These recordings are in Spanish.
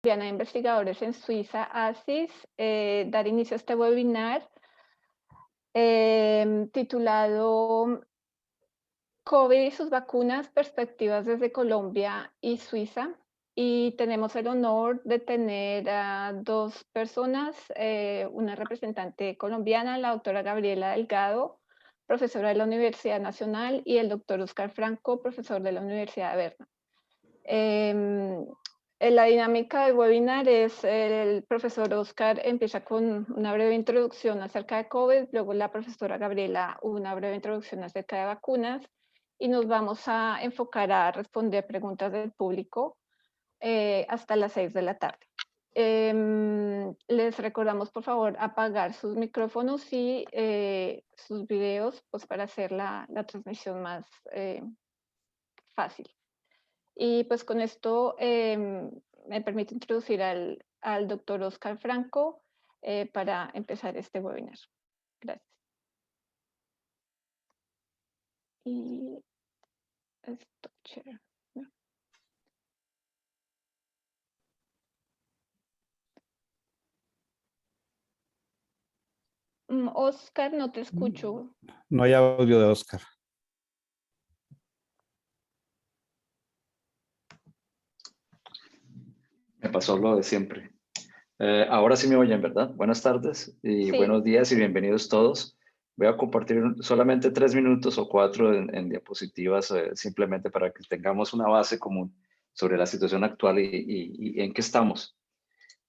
de Investigadores en Suiza, ASIS, dar inicio a este webinar titulado COVID y sus vacunas, perspectivas desde Colombia y Suiza. Y tenemos el honor de tener a dos personas, una representante colombiana, la doctora Gabriela Delgado, profesora de la Universidad Nacional, y el doctor Oscar Franco, profesor de la Universidad de Berna. La dinámica del webinar es el profesor Oscar empieza con una breve introducción acerca de COVID, luego la profesora Gabriela una breve introducción acerca de vacunas y nos vamos a enfocar a responder preguntas del público hasta las 6 de la tarde. Les recordamos por favor apagar sus micrófonos y sus videos pues, para hacer la transmisión más fácil. Y pues con esto me permite introducir al doctor Oscar Franco para empezar este webinar. Gracias. Y stop share. Oscar, no te escucho. No hay audio de Oscar. Me pasó lo de siempre. Ahora sí me oyen, ¿verdad? Buenas tardes y Sí. buenos días y bienvenidos todos. Voy a compartir solamente 3 minutos o 4 en diapositivas, simplemente para que tengamos una base común sobre la situación actual y en qué estamos.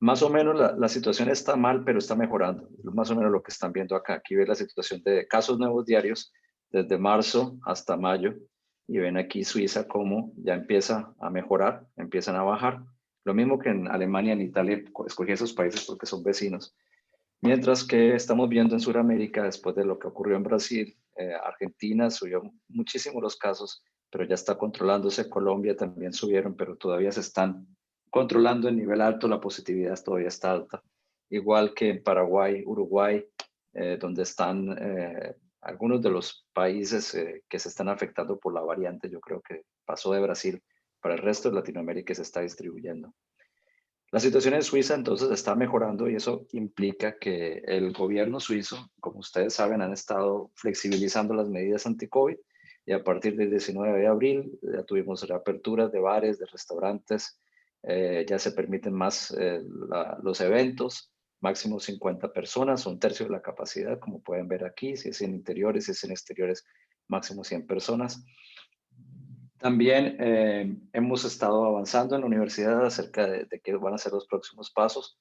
Más o menos la situación está mal, pero está mejorando. Es más o menos lo que están viendo acá. Aquí ven la situación de casos nuevos diarios desde marzo hasta mayo. Y ven aquí Suiza cómo ya empieza a mejorar, empiezan a bajar. Lo mismo que en Alemania, en Italia, escogí esos países porque son vecinos. Mientras que estamos viendo en Sudamérica, después de lo que ocurrió en Brasil, Argentina subió muchísimo los casos, pero ya está controlándose. Colombia también subieron, pero todavía se están controlando en nivel alto, la positividad todavía está alta. Igual que en Paraguay, Uruguay, donde están algunos de los países que se están afectando por la variante. Yo creo que pasó de Brasil para el resto de Latinoamérica y se está distribuyendo. La situación en Suiza entonces está mejorando y eso implica que el gobierno suizo, como ustedes saben, han estado flexibilizando las medidas anti-COVID y a partir del 19 de abril ya tuvimos reaperturas de bares, de restaurantes, ya se permiten más los eventos, máximo 50 personas, un tercio de la capacidad, como pueden ver aquí, si es en interiores, si es en exteriores, máximo 100 personas. También hemos estado avanzando en la universidad acerca de qué van a ser los próximos pasos.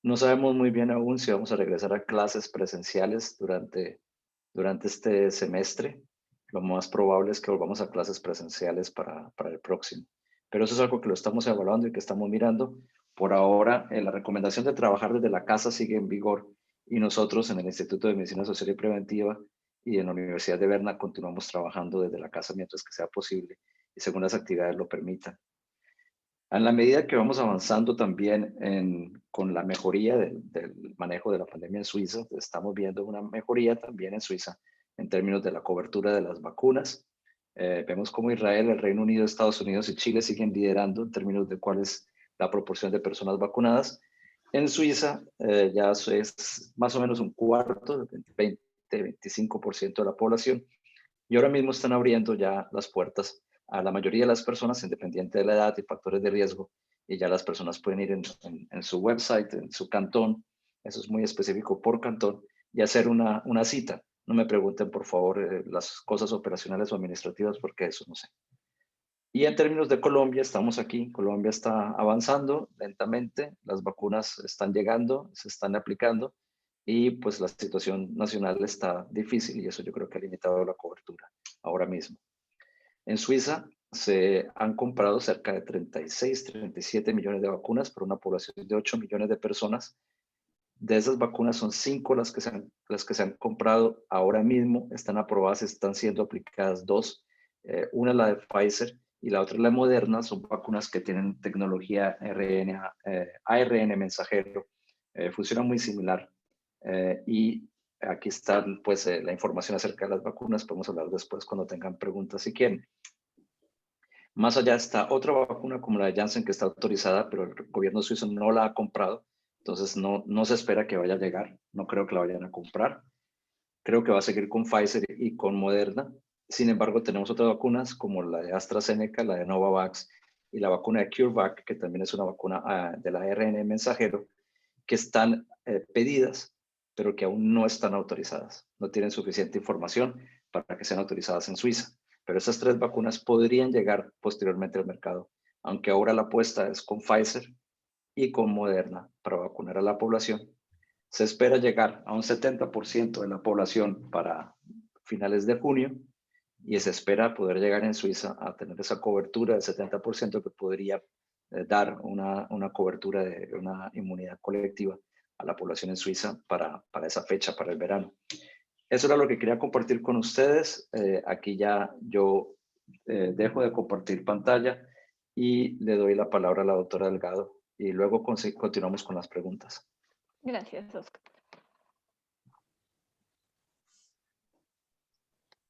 No sabemos muy bien aún si vamos a regresar a clases presenciales durante este semestre. Lo más probable es que volvamos a clases presenciales para el próximo. Pero eso es algo que lo estamos evaluando y que estamos mirando. Por ahora, la recomendación de trabajar desde la casa sigue en vigor y nosotros en el Instituto de Medicina Social y Preventiva y en la Universidad de Berna continuamos trabajando desde la casa mientras que sea posible y según las actividades lo permitan. En la medida que vamos avanzando también con la mejoría del manejo de la pandemia en Suiza, estamos viendo una mejoría también en Suiza en términos de la cobertura de las vacunas. Vemos como Israel, el Reino Unido, Estados Unidos y Chile siguen liderando en términos de cuál es la proporción de personas vacunadas. En Suiza ya es más o menos un cuarto, 20-25% de la población. Y ahora mismo están abriendo ya las puertas a la mayoría de las personas, independiente de la edad y factores de riesgo, y ya las personas pueden ir en su website, en su cantón, eso es muy específico por cantón, y hacer una cita. No me pregunten, por favor, las cosas operacionales o administrativas, porque eso no sé. Y en términos de Colombia, estamos aquí. Colombia está avanzando lentamente, las vacunas están llegando, se están aplicando, y pues la situación nacional está difícil y eso yo creo que ha limitado la cobertura ahora mismo. En Suiza se han comprado cerca de 36, 37 millones de vacunas por una población de 8 millones de personas. De esas vacunas son 5 las que se han comprado ahora mismo, están aprobadas, están siendo aplicadas 2. Una es la de Pfizer y la otra es la Moderna. Son vacunas que tienen tecnología ARN mensajero, funciona muy similar. Y aquí está pues, la información acerca de las vacunas. Podemos hablar después cuando tengan preguntas si quieren. Más allá está otra vacuna como la de Janssen que está autorizada, pero el gobierno suizo no la ha comprado, entonces no se espera que vaya a llegar, no creo que la vayan a comprar. Creo que va a seguir con Pfizer y con Moderna. Sin embargo, tenemos otras vacunas como la de AstraZeneca, la de Novavax y la vacuna de CureVac, que también es una vacuna del ARN mensajero, que están pedidas, pero que aún no están autorizadas. No tienen suficiente información para que sean autorizadas en Suiza. Pero esas 3 vacunas podrían llegar posteriormente al mercado, aunque ahora la apuesta es con Pfizer y con Moderna para vacunar a la población. Se espera llegar a un 70% de la población para finales de junio y se espera poder llegar en Suiza a tener esa cobertura del 70% que podría dar una cobertura de una inmunidad colectiva a la población en Suiza para esa fecha, para el verano. Eso era lo que quería compartir con ustedes. Aquí ya yo dejo de compartir pantalla y le doy la palabra a la doctora Delgado y luego continuamos con las preguntas. Gracias, Oscar.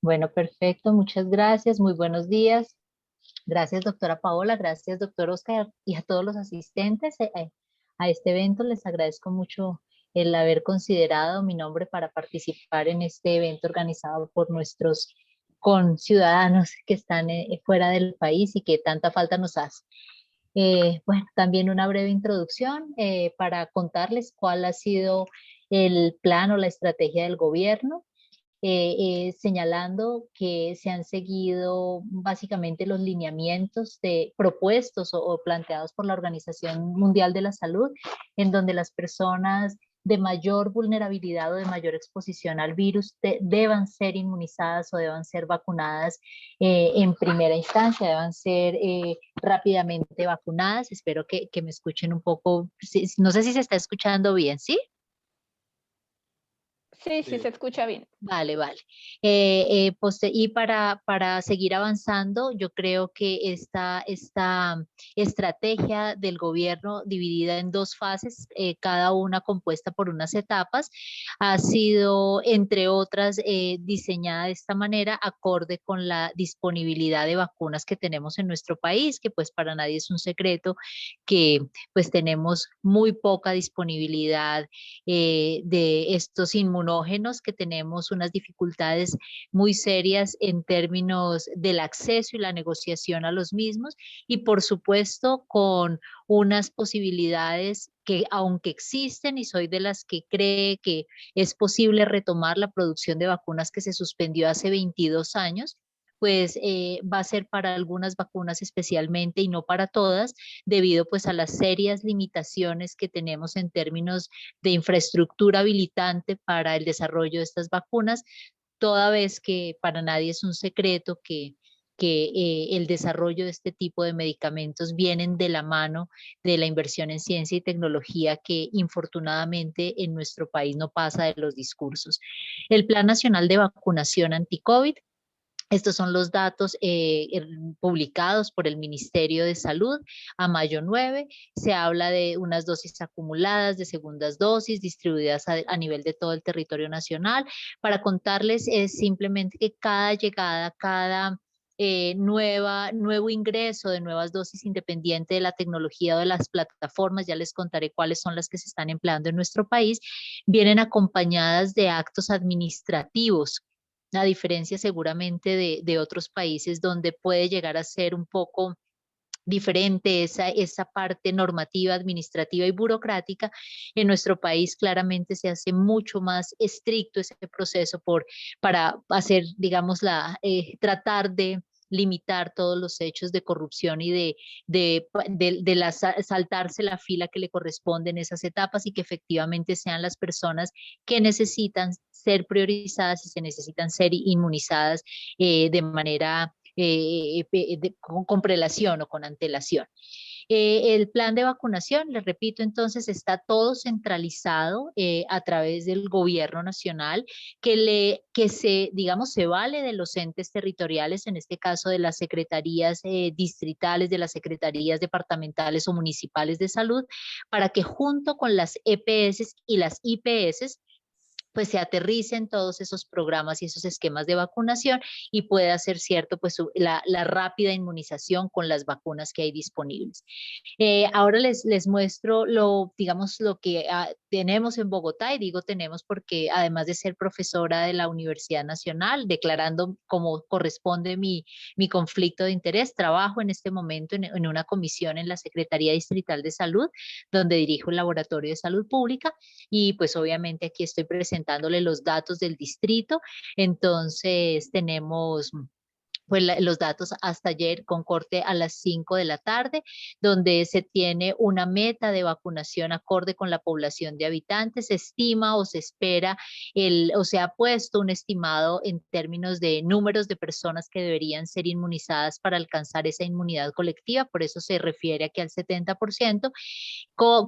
Bueno, perfecto, muchas gracias, muy buenos días. Gracias, doctora Paola, gracias, doctor Oscar, y a todos los asistentes a este evento. Les agradezco mucho el haber considerado mi nombre para participar en este evento organizado por nuestros conciudadanos que están fuera del país y que tanta falta nos hace. Bueno, también una breve introducción para contarles cuál ha sido el plan o la estrategia del gobierno. Señalando que se han seguido básicamente los lineamientos propuestos o planteados por la Organización Mundial de la Salud, en donde las personas de mayor vulnerabilidad o de mayor exposición al virus deban ser inmunizadas o deban ser vacunadas en primera instancia, deban ser rápidamente vacunadas. Espero que me escuchen un poco, no sé si se está escuchando bien, ¿sí? Sí, se escucha bien. Vale, vale. Y para seguir avanzando, yo creo que esta estrategia del gobierno dividida en 2 fases, cada una compuesta por unas etapas, ha sido, entre otras, diseñada de esta manera, acorde con la disponibilidad de vacunas que tenemos en nuestro país, que pues para nadie es un secreto que pues tenemos muy poca disponibilidad de estos inmunógenos, que tenemos unas dificultades muy serias en términos del acceso y la negociación a los mismos, y por supuesto con unas posibilidades que, aunque existen, y soy de las que cree que es posible retomar la producción de vacunas que se suspendió hace 22 años, pues va a ser para algunas vacunas especialmente y no para todas, debido pues a las serias limitaciones que tenemos en términos de infraestructura habilitante para el desarrollo de estas vacunas, toda vez que para nadie es un secreto que el desarrollo de este tipo de medicamentos vienen de la mano de la inversión en ciencia y tecnología, que infortunadamente en nuestro país no pasa de los discursos. El Plan Nacional de Vacunación Anti-COVID. Estos son los datos publicados por el Ministerio de Salud a mayo 9. Se habla de unas dosis acumuladas, de segundas dosis distribuidas a nivel de todo el territorio nacional. Para contarles simplemente que cada llegada, cada nuevo ingreso de nuevas dosis, independiente de la tecnología o de las plataformas, ya les contaré cuáles son las que se están empleando en nuestro país, vienen acompañadas de actos administrativos, a diferencia seguramente de otros países donde puede llegar a ser un poco diferente esa parte normativa, administrativa y burocrática. En nuestro país claramente se hace mucho más estricto ese proceso para hacer, digamos, tratar de limitar todos los hechos de corrupción y saltarse la fila que le corresponde en esas etapas, y que efectivamente sean las personas que necesitan ser priorizadas y se necesitan ser inmunizadas de manera con prelación o con antelación. El plan de vacunación, les repito, entonces está todo centralizado a través del gobierno nacional, digamos, se vale de los entes territoriales, en este caso de las secretarías distritales, de las secretarías departamentales o municipales de salud, para que junto con las EPS y las IPS pues se aterricen todos esos programas y esos esquemas de vacunación y pueda ser cierto pues la rápida inmunización con las vacunas que hay disponibles. Ahora les muestro digamos, lo que tenemos en Bogotá, y digo tenemos porque además de ser profesora de la Universidad Nacional, declarando como corresponde mi conflicto de interés, trabajo en este momento en una comisión en la Secretaría Distrital de Salud, donde dirijo el Laboratorio de Salud Pública, y pues obviamente aquí estoy presentándole los datos del distrito. Entonces tenemos pues los datos hasta ayer con corte a las 5 de la tarde, donde se tiene una meta de vacunación acorde con la población de habitantes. Se estima o se espera, o se ha puesto un estimado en términos de números de personas que deberían ser inmunizadas para alcanzar esa inmunidad colectiva, por eso se refiere aquí al 70%.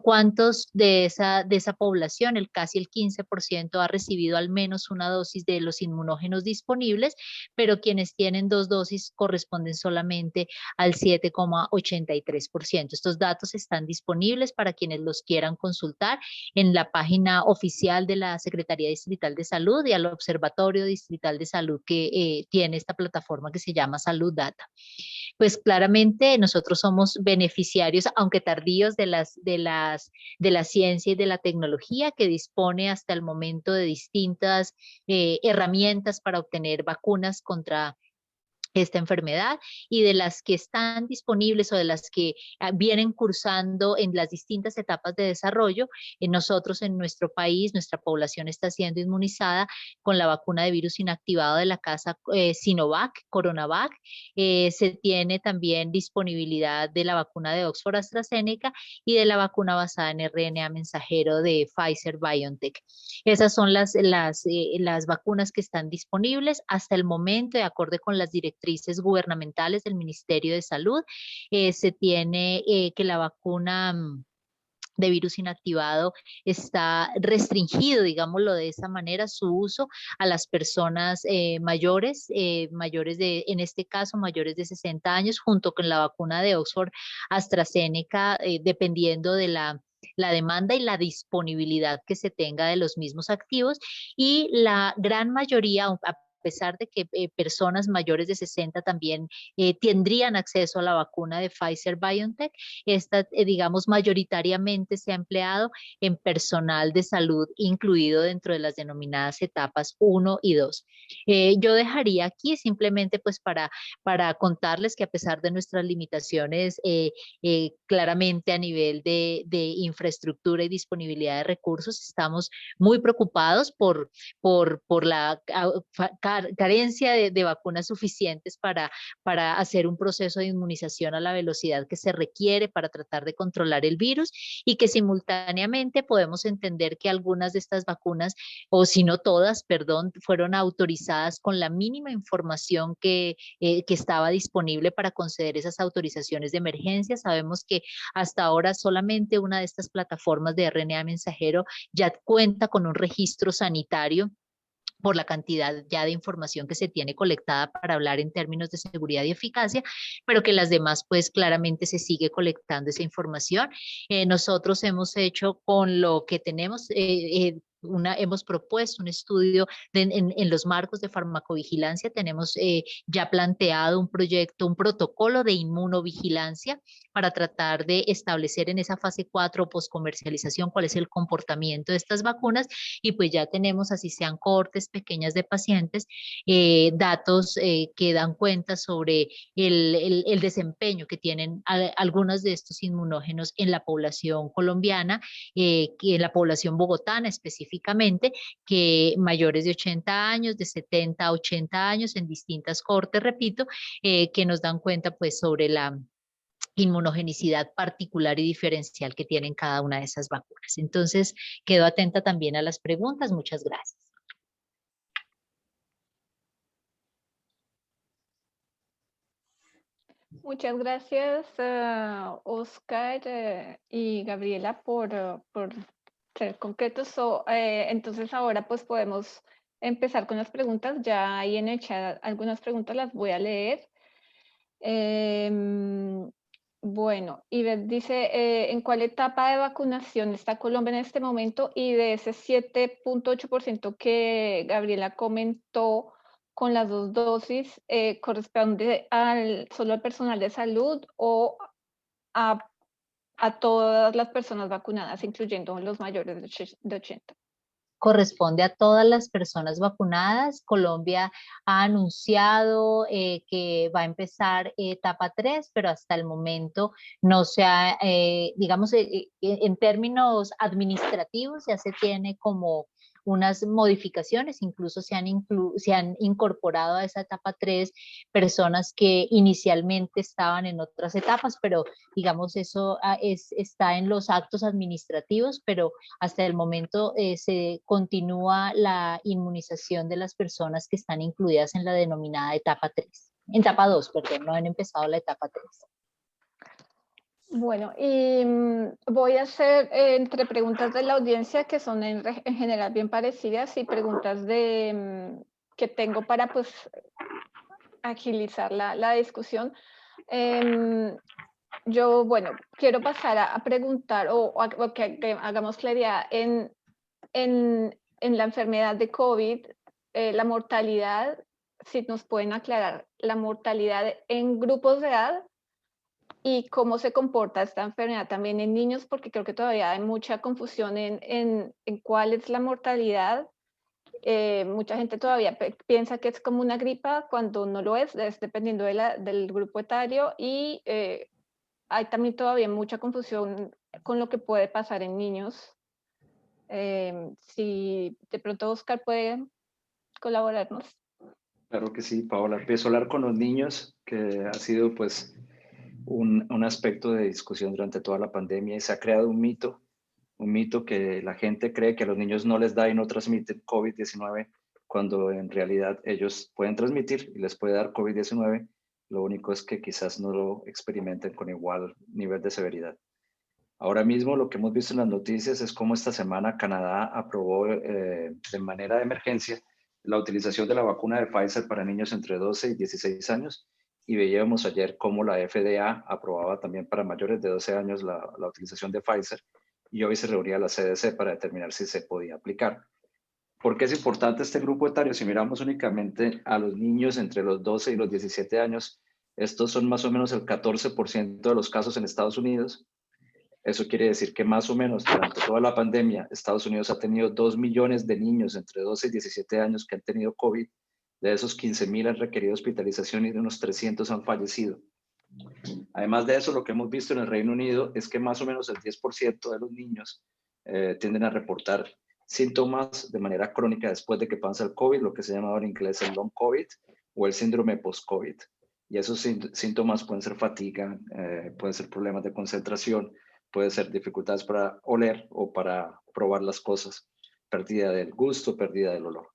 ¿Cuántos de esa población? Casi el 15% ha recibido al menos una dosis de los inmunógenos disponibles, pero quienes tienen 2 dosis corresponden solamente al 7,83%. Estos datos están disponibles para quienes los quieran consultar en la página oficial de la Secretaría Distrital de Salud y al Observatorio Distrital de Salud que tiene esta plataforma que se llama Salud Data. Pues claramente nosotros somos beneficiarios, aunque tardíos, de la ciencia y de la tecnología, que dispone hasta el momento de distintas herramientas para obtener vacunas contra esta enfermedad, y de las que están disponibles o de las que vienen cursando en las distintas etapas de desarrollo. Nosotros en nuestro país, nuestra población está siendo inmunizada con la vacuna de virus inactivado de la casa Sinovac, Coronavac. Se tiene también disponibilidad de la vacuna de Oxford AstraZeneca y de la vacuna basada en RNA mensajero de Pfizer BioNTech. Esas son las vacunas que están disponibles hasta el momento, de acuerdo con las directrices gubernamentales del Ministerio de Salud. Se tiene que la vacuna de virus inactivado está restringido, digámoslo de esa manera, su uso a las personas mayores, en este caso mayores de 60 años, junto con la vacuna de Oxford AstraZeneca, dependiendo de la demanda y la disponibilidad que se tenga de los mismos activos. Y la gran mayoría, a pesar de que personas mayores de 60 también tendrían acceso a la vacuna de Pfizer BioNTech, esta, digamos, mayoritariamente se ha empleado en personal de salud, incluido dentro de las denominadas etapas 1 y 2. Yo dejaría aquí simplemente pues para contarles que a pesar de nuestras limitaciones, claramente a nivel de infraestructura y disponibilidad de recursos, estamos muy preocupados por la carencia de vacunas suficientes para hacer un proceso de inmunización a la velocidad que se requiere para tratar de controlar el virus, y que simultáneamente podemos entender que algunas de estas vacunas, o si no todas, perdón, fueron autorizadas con la mínima información que estaba disponible para conceder esas autorizaciones de emergencia. Sabemos que hasta ahora solamente una de estas plataformas de RNA mensajero ya cuenta con un registro sanitario por la cantidad ya de información que se tiene colectada para hablar en términos de seguridad y eficacia, pero que las demás pues claramente se sigue colectando esa información. Nosotros hemos hecho con lo que tenemos, hemos propuesto un estudio en los marcos de farmacovigilancia. Tenemos ya planteado un proyecto, un protocolo de inmunovigilancia para tratar de establecer en esa fase 4 poscomercialización cuál es el comportamiento de estas vacunas, y pues ya tenemos, así sean cohortes pequeñas de pacientes, datos que dan cuenta sobre el desempeño que tienen algunos de estos inmunógenos en la población colombiana, que en la población bogotana específicamente, que mayores de 80 años, de 70 a 80 años, en distintas cohortes, repito, que nos dan cuenta pues sobre la inmunogenicidad particular y diferencial que tienen cada una de esas vacunas. Entonces, quedo atenta también a las preguntas. Muchas gracias. Muchas gracias, Oscar y Gabriela, por ser concretos. Entonces ahora pues podemos empezar con las preguntas. Ya hay en el chat algunas preguntas, las voy a leer. Bueno, Ivette dice, ¿en cuál etapa de vacunación está Colombia en este momento? Y de ese 7.8% que Gabriela comentó con las 2 dosis, ¿corresponde solo al personal de salud o a todas las personas vacunadas, incluyendo los mayores de 80? Corresponde a todas las personas vacunadas. Colombia ha anunciado que va a empezar etapa 3, pero hasta el momento no se ha, digamos, en términos administrativos ya se tiene como unas modificaciones, incluso se han incorporado a esa etapa 3 personas que inicialmente estaban en otras etapas, pero digamos eso está en los actos administrativos, pero hasta el momento se continúa la inmunización de las personas que están incluidas en la denominada etapa 3. En etapa 2, perdón, no han empezado la etapa 3. Bueno, y voy a hacer entre preguntas de la audiencia que son en general bien parecidas y preguntas que tengo para pues agilizar la discusión. Yo, bueno, quiero pasar a preguntar o que hagamos claridad en la enfermedad de COVID, la mortalidad, si nos pueden aclarar la mortalidad en grupos de edad y cómo se comporta esta enfermedad también en niños, porque creo que todavía hay mucha confusión en cuál es la mortalidad. Mucha gente todavía piensa que es como una gripa cuando no lo es dependiendo del grupo etario y hay también todavía mucha confusión con lo que puede pasar en niños. Si de pronto Oscar puede colaborarnos. Claro que sí, Paola. Empiezo a hablar con los niños, que ha sido pues un aspecto de discusión durante toda la pandemia y se ha creado un mito que la gente cree que a los niños no les da y no transmiten COVID-19 cuando en realidad ellos pueden transmitir y les puede dar COVID-19. Lo único es que quizás no lo experimenten con igual nivel de severidad. Ahora mismo lo que hemos visto en las noticias es cómo esta semana Canadá aprobó de manera de emergencia la utilización de la vacuna de Pfizer para niños entre 12 y 16 años y veíamos ayer cómo la FDA aprobaba también para mayores de 12 años la utilización de Pfizer y hoy se reunía la CDC para determinar si se podía aplicar. ¿Por qué es importante este grupo etario? Si miramos únicamente a los niños entre los 12 y los 17 años, estos son más o menos el 14% de los casos en Estados Unidos. Eso quiere decir que más o menos durante toda la pandemia, Estados Unidos ha tenido 2 millones de niños entre 12 y 17 años que han tenido COVID. De esos 15,000 han requerido hospitalización y de unos 300 han fallecido. Además de eso, lo que hemos visto en el Reino Unido es que más o menos el 10% de los niños tienden a reportar síntomas de manera crónica después de que pasa el COVID, lo que se llama ahora en inglés el long COVID o el síndrome post-COVID. Y esos síntomas pueden ser fatiga, pueden ser problemas de concentración, puede ser dificultades para oler o para probar las cosas, pérdida del gusto, pérdida del olor.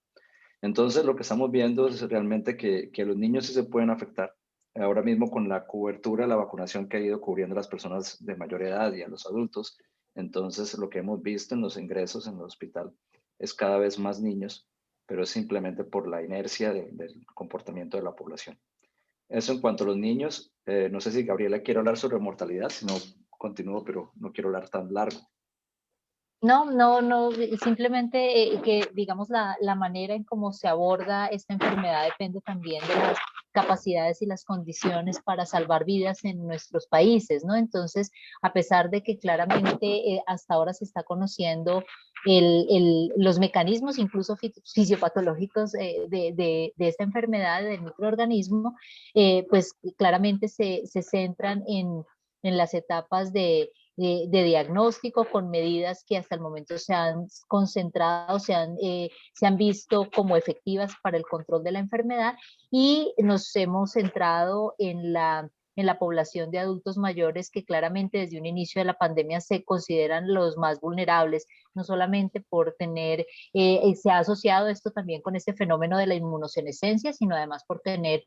Entonces, lo que estamos viendo es realmente que los niños sí se pueden afectar. Ahora mismo con la cobertura, la vacunación que ha ido cubriendo a las personas de mayor edad y a los adultos, entonces lo que hemos visto en los ingresos en el hospital es cada vez más niños, pero es simplemente por la inercia del comportamiento de la población. Eso en cuanto a los niños, no sé si Gabriela quiere hablar sobre mortalidad, si no continúo, pero no quiero hablar tan largo. No, simplemente que digamos la manera en cómo se aborda esta enfermedad depende también de las capacidades y las condiciones para salvar vidas en nuestros países, ¿no? Entonces, a pesar de que claramente hasta ahora se está conociendo los mecanismos incluso fisiopatológicos de esta enfermedad del microorganismo, pues claramente se centran en las etapas de diagnóstico con medidas que hasta el momento se han concentrado, se han visto como efectivas para el control de la enfermedad y nos hemos centrado en la población de adultos mayores que claramente desde un inicio de la pandemia se consideran los más vulnerables, no solamente por tener, se ha asociado esto también con este fenómeno de la inmunosenescencia, sino además por tener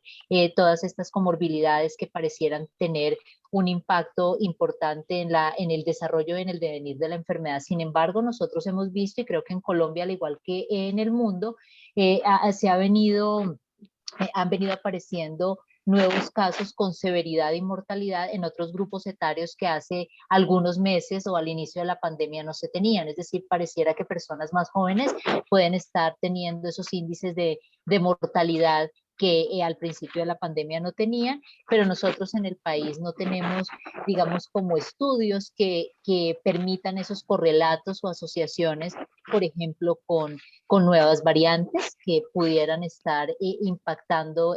todas estas comorbilidades que parecieran tener un impacto importante en el desarrollo y en el devenir de la enfermedad. Sin embargo, nosotros hemos visto, y creo que en Colombia, al igual que en el mundo, han venido apareciendo nuevos casos con severidad y mortalidad en otros grupos etarios que hace algunos meses o al inicio de la pandemia no se tenían. Es decir, pareciera que personas más jóvenes pueden estar teniendo esos índices de mortalidad que al principio de la pandemia no tenían, pero nosotros en el país no tenemos, digamos, como estudios que permitan esos correlatos o asociaciones, por ejemplo, con nuevas variantes que pudieran estar impactando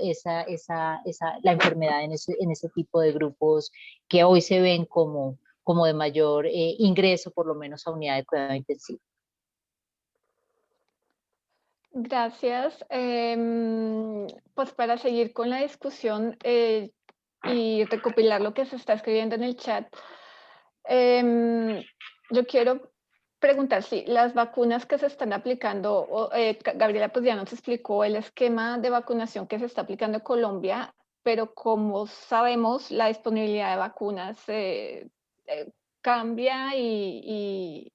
la enfermedad en ese tipo de grupos que hoy se ven como de mayor ingreso, por lo menos a unidad de cuidado intensivo. Gracias. Pues para seguir con la discusión y recopilar lo que se está escribiendo en el chat, yo quiero preguntar si las vacunas que se están aplicando, Gabriela pues ya nos explicó el esquema de vacunación que se está aplicando en Colombia, pero como sabemos, la disponibilidad de vacunas cambia y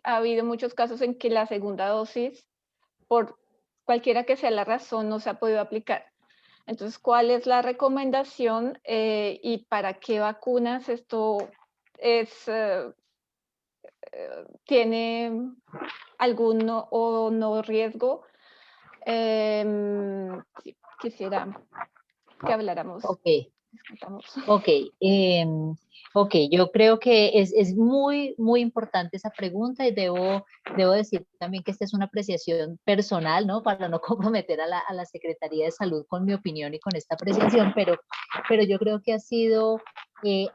ha habido muchos casos en que la segunda dosis, por cualquiera que sea la razón, no se ha podido aplicar. Entonces, ¿cuál es la recomendación y para qué vacunas esto tiene algún o no riesgo? Sí, quisiera que habláramos. Ok. Ok, yo creo que es muy, muy importante esa pregunta y debo decir también que esta es una apreciación personal, ¿no? Para no comprometer a la Secretaría de Salud con mi opinión y con esta apreciación, pero yo creo que ha sido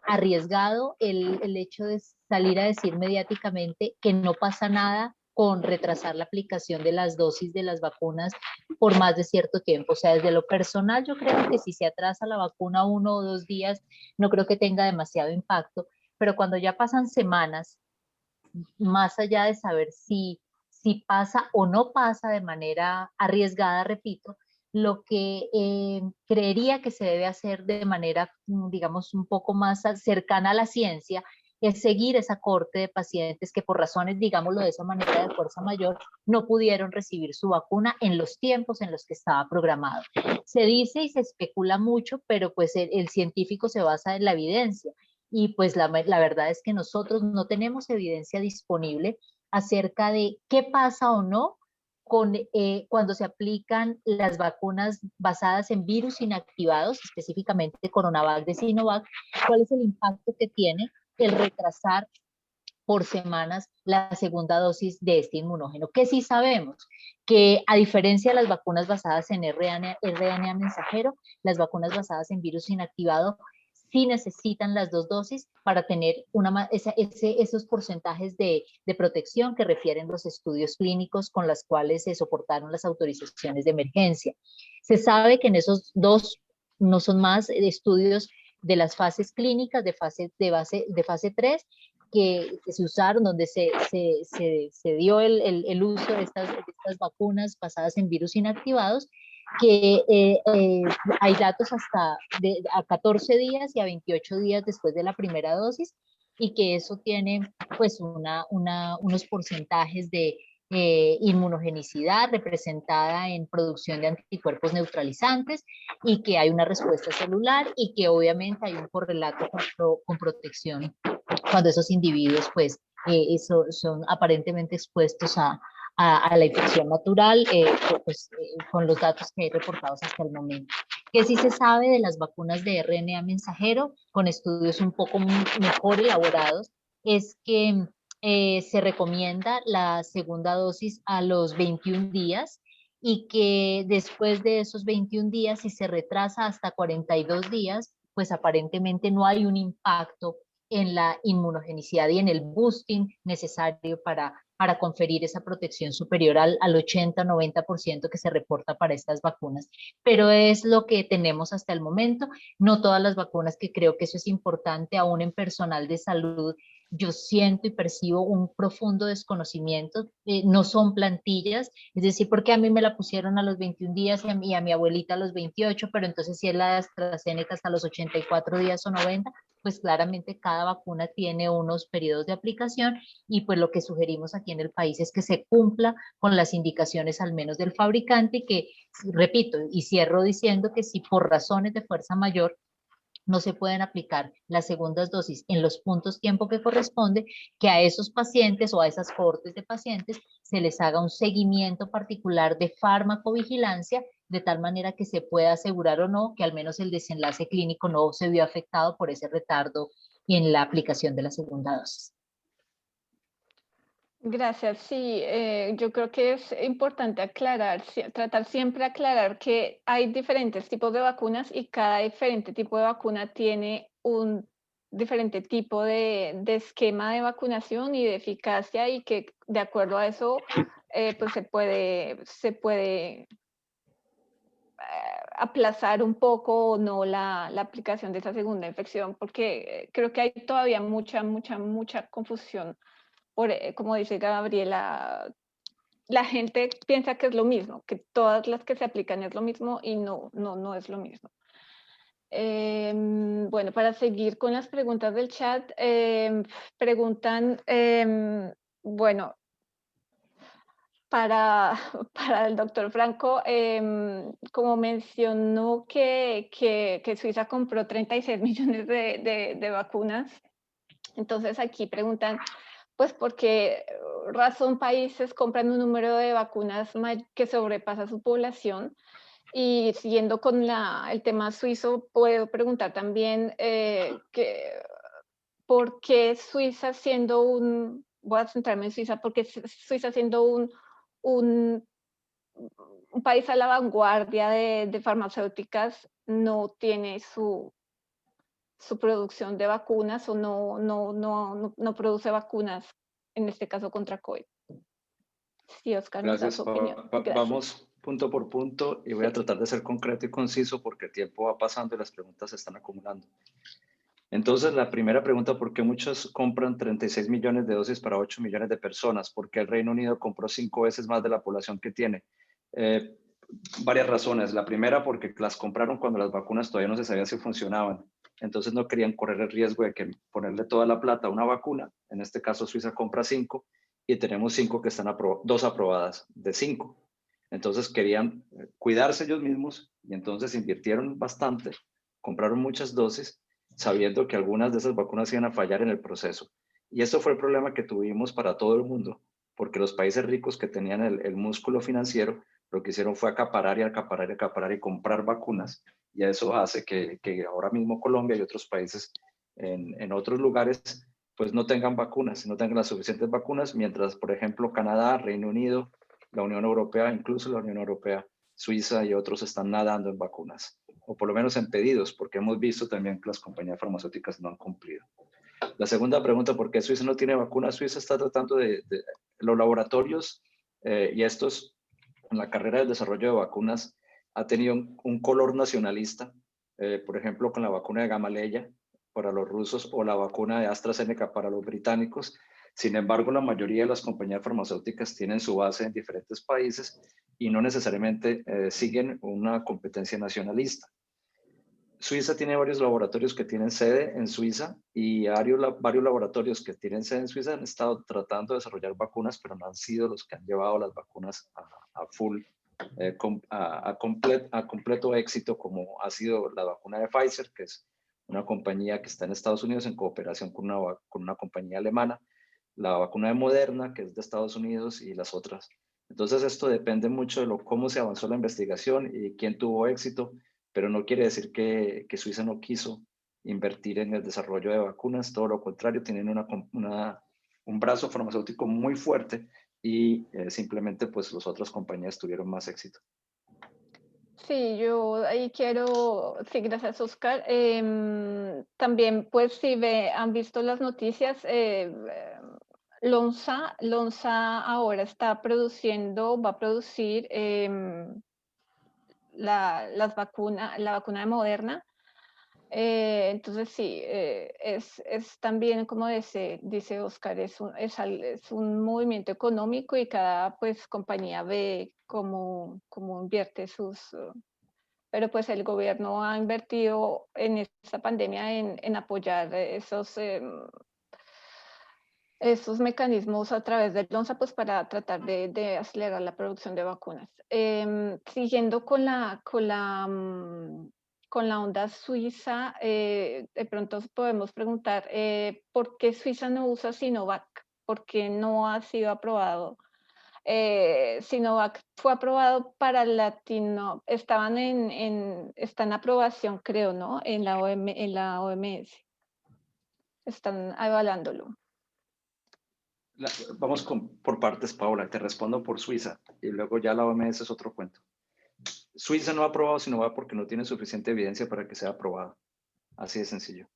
arriesgado el hecho de salir a decir mediáticamente que no pasa nada con retrasar la aplicación de las dosis de las vacunas por más de cierto tiempo. O sea, desde lo personal yo creo que si se atrasa la vacuna 1 o 2 días, no creo que tenga demasiado impacto, pero cuando ya pasan semanas, más allá de saber si pasa o no pasa de manera arriesgada, repito, lo que creería que se debe hacer de manera, digamos, un poco más cercana a la ciencia, es seguir esa corte de pacientes que por razones, digámoslo de esa manera, de fuerza mayor, no pudieron recibir su vacuna en los tiempos en los que estaba programado. Se dice y se especula mucho, pero pues el científico se basa en la evidencia y pues la verdad es que nosotros no tenemos evidencia disponible acerca de qué pasa o no cuando se aplican las vacunas basadas en virus inactivados, específicamente Coronavac de Sinovac, cuál es el impacto que tiene el retrasar por semanas la segunda dosis de este inmunógeno, que sí sabemos que a diferencia de las vacunas basadas en RNA mensajero, las vacunas basadas en virus inactivado sí necesitan las 2 dosis para tener esos porcentajes de protección que refieren los estudios clínicos con los cuales se soportaron las autorizaciones de emergencia. Se sabe que en esos 2 no son más estudios de las fases clínicas de fase 3 que se usaron, donde se dio el uso de estas vacunas basadas en virus inactivados, que hay datos hasta a 14 días y a 28 días después de la primera dosis, y que eso tiene pues unos porcentajes de inmunogenicidad representada en producción de anticuerpos neutralizantes, y que hay una respuesta celular y que obviamente hay un correlato con protección cuando esos individuos pues son aparentemente expuestos a la infección natural, con los datos que hay reportados hasta el momento. ¿Qué sí se sabe de las vacunas de RNA mensajero, con estudios un poco mejor elaborados? Es que se recomienda la segunda dosis a los 21 días y que después de esos 21 días, si se retrasa hasta 42 días, pues aparentemente no hay un impacto en la inmunogenicidad y en el boosting necesario para conferir esa protección superior al 80-90% que se reporta para estas vacunas. Pero es lo que tenemos hasta el momento. No todas las vacunas, que creo que eso es importante, aún en personal de salud, yo siento y percibo un profundo desconocimiento, no son plantillas, es decir, porque a mí me la pusieron a los 21 días y a mi abuelita a los 28, pero entonces si es la de AstraZeneca hasta los 84 días o 90, pues claramente cada vacuna tiene unos periodos de aplicación y pues lo que sugerimos aquí en el país es que se cumpla con las indicaciones al menos del fabricante y que, repito, y cierro diciendo que si por razones de fuerza mayor no se pueden aplicar las segundas dosis en los puntos tiempo que corresponde, que a esos pacientes o a esas cohortes de pacientes se les haga un seguimiento particular de farmacovigilancia, de tal manera que se pueda asegurar o no que al menos el desenlace clínico no se vio afectado por ese retardo en la aplicación de la segunda dosis. Gracias. Sí, yo creo que es importante aclarar, tratar siempre de aclarar que hay diferentes tipos de vacunas y cada diferente tipo de vacuna tiene un diferente tipo de esquema de vacunación y de eficacia y que de acuerdo a eso, pues se puede aplazar un poco o no la aplicación de esa segunda infección, porque creo que hay todavía mucha confusión como dice Gabriela, la gente piensa que es lo mismo, que todas las que se aplican es lo mismo y no es lo mismo. Bueno, para seguir con las preguntas del chat, preguntan, bueno, para, para el doctor Franco, como mencionó que Suiza compró 36 millones de vacunas, entonces aquí preguntan, pues porque razón países compran un número de vacunas que sobrepasa su población. Y siguiendo con el tema suizo, puedo preguntar también por qué Suiza siendo voy a centrarme en Suiza, porque Suiza siendo un, un país a la vanguardia de farmacéuticas no tiene su producción de vacunas o no produce vacunas, en este caso contra COVID. Sí, Oscar nos da su opinión. Gracias. Vamos punto por punto y voy a Sí. tratar de ser concreto y conciso porque el tiempo va pasando y las preguntas se están acumulando. Entonces, la primera pregunta, ¿por qué muchos compran 36 millones de dosis para 8 millones de personas? ¿Por qué el Reino Unido compró 5 veces más de la población que tiene? Varias razones. La primera, porque las compraron cuando las vacunas todavía no se sabía si funcionaban. Entonces no querían correr el riesgo de que ponerle toda la plata a una vacuna. En este caso, Suiza compra 5 y tenemos 5 que están 2 aprobadas de 5. Entonces querían cuidarse ellos mismos y entonces invirtieron bastante, compraron muchas dosis, sabiendo que algunas de esas vacunas iban a fallar en el proceso. Y esto fue el problema que tuvimos para todo el mundo, porque los países ricos que tenían el músculo financiero, lo que hicieron fue acaparar y comprar vacunas. Y eso hace que ahora mismo Colombia y otros países en otros lugares pues no tengan vacunas, no tengan las suficientes vacunas, mientras, por ejemplo, Canadá, Reino Unido, la Unión Europea, incluso la Unión Europea, Suiza y otros están nadando en vacunas, o por lo menos en pedidos, porque hemos visto también que las compañías farmacéuticas no han cumplido. La segunda pregunta, ¿por qué Suiza no tiene vacunas? Suiza está tratando de los laboratorios y estos, en la carrera del desarrollo de vacunas, ha tenido un color nacionalista, por ejemplo, con la vacuna de Gamaleya para los rusos o la vacuna de AstraZeneca para los británicos. Sin embargo, la mayoría de las compañías farmacéuticas tienen su base en diferentes países y no necesariamente siguen una competencia nacionalista. Suiza tiene varios laboratorios que tienen sede en Suiza y varios laboratorios que tienen sede en Suiza han estado tratando de desarrollar vacunas, pero no han sido los que han llevado las vacunas a full, a completo éxito, como ha sido la vacuna de Pfizer, que es una compañía que está en Estados Unidos en cooperación con una compañía alemana, la vacuna de Moderna, que es de Estados Unidos, y las otras. Entonces, esto depende mucho de cómo se avanzó la investigación y quién tuvo éxito, pero no quiere decir que Suiza no quiso invertir en el desarrollo de vacunas, todo lo contrario, tienen un brazo farmacéutico muy fuerte y simplemente pues las otras compañías tuvieron más éxito. Sí, yo ahí sí, gracias Oscar. También pues si han visto las noticias, Lonza ahora va a producir la vacuna de Moderna. Entonces sí, es también como dice Oscar, es un movimiento económico y cada pues compañía ve cómo invierte pero pues el gobierno ha invertido en esta pandemia en apoyar esos mecanismos a través del LONSA, pues para tratar de acelerar la producción de vacunas. Siguiendo con la onda suiza, de pronto podemos preguntar, ¿por qué Suiza no usa Sinovac? ¿Por qué no ha sido aprobado? Sinovac fue aprobado para Latino, está en aprobación, creo, ¿no? En la OMS. Están evaluándolo. Vamos por partes, Paola. Te respondo por Suiza y luego ya la OMS es otro cuento. Suiza no ha aprobado Sinovac porque no tiene suficiente evidencia para que sea aprobada. Así de sencillo.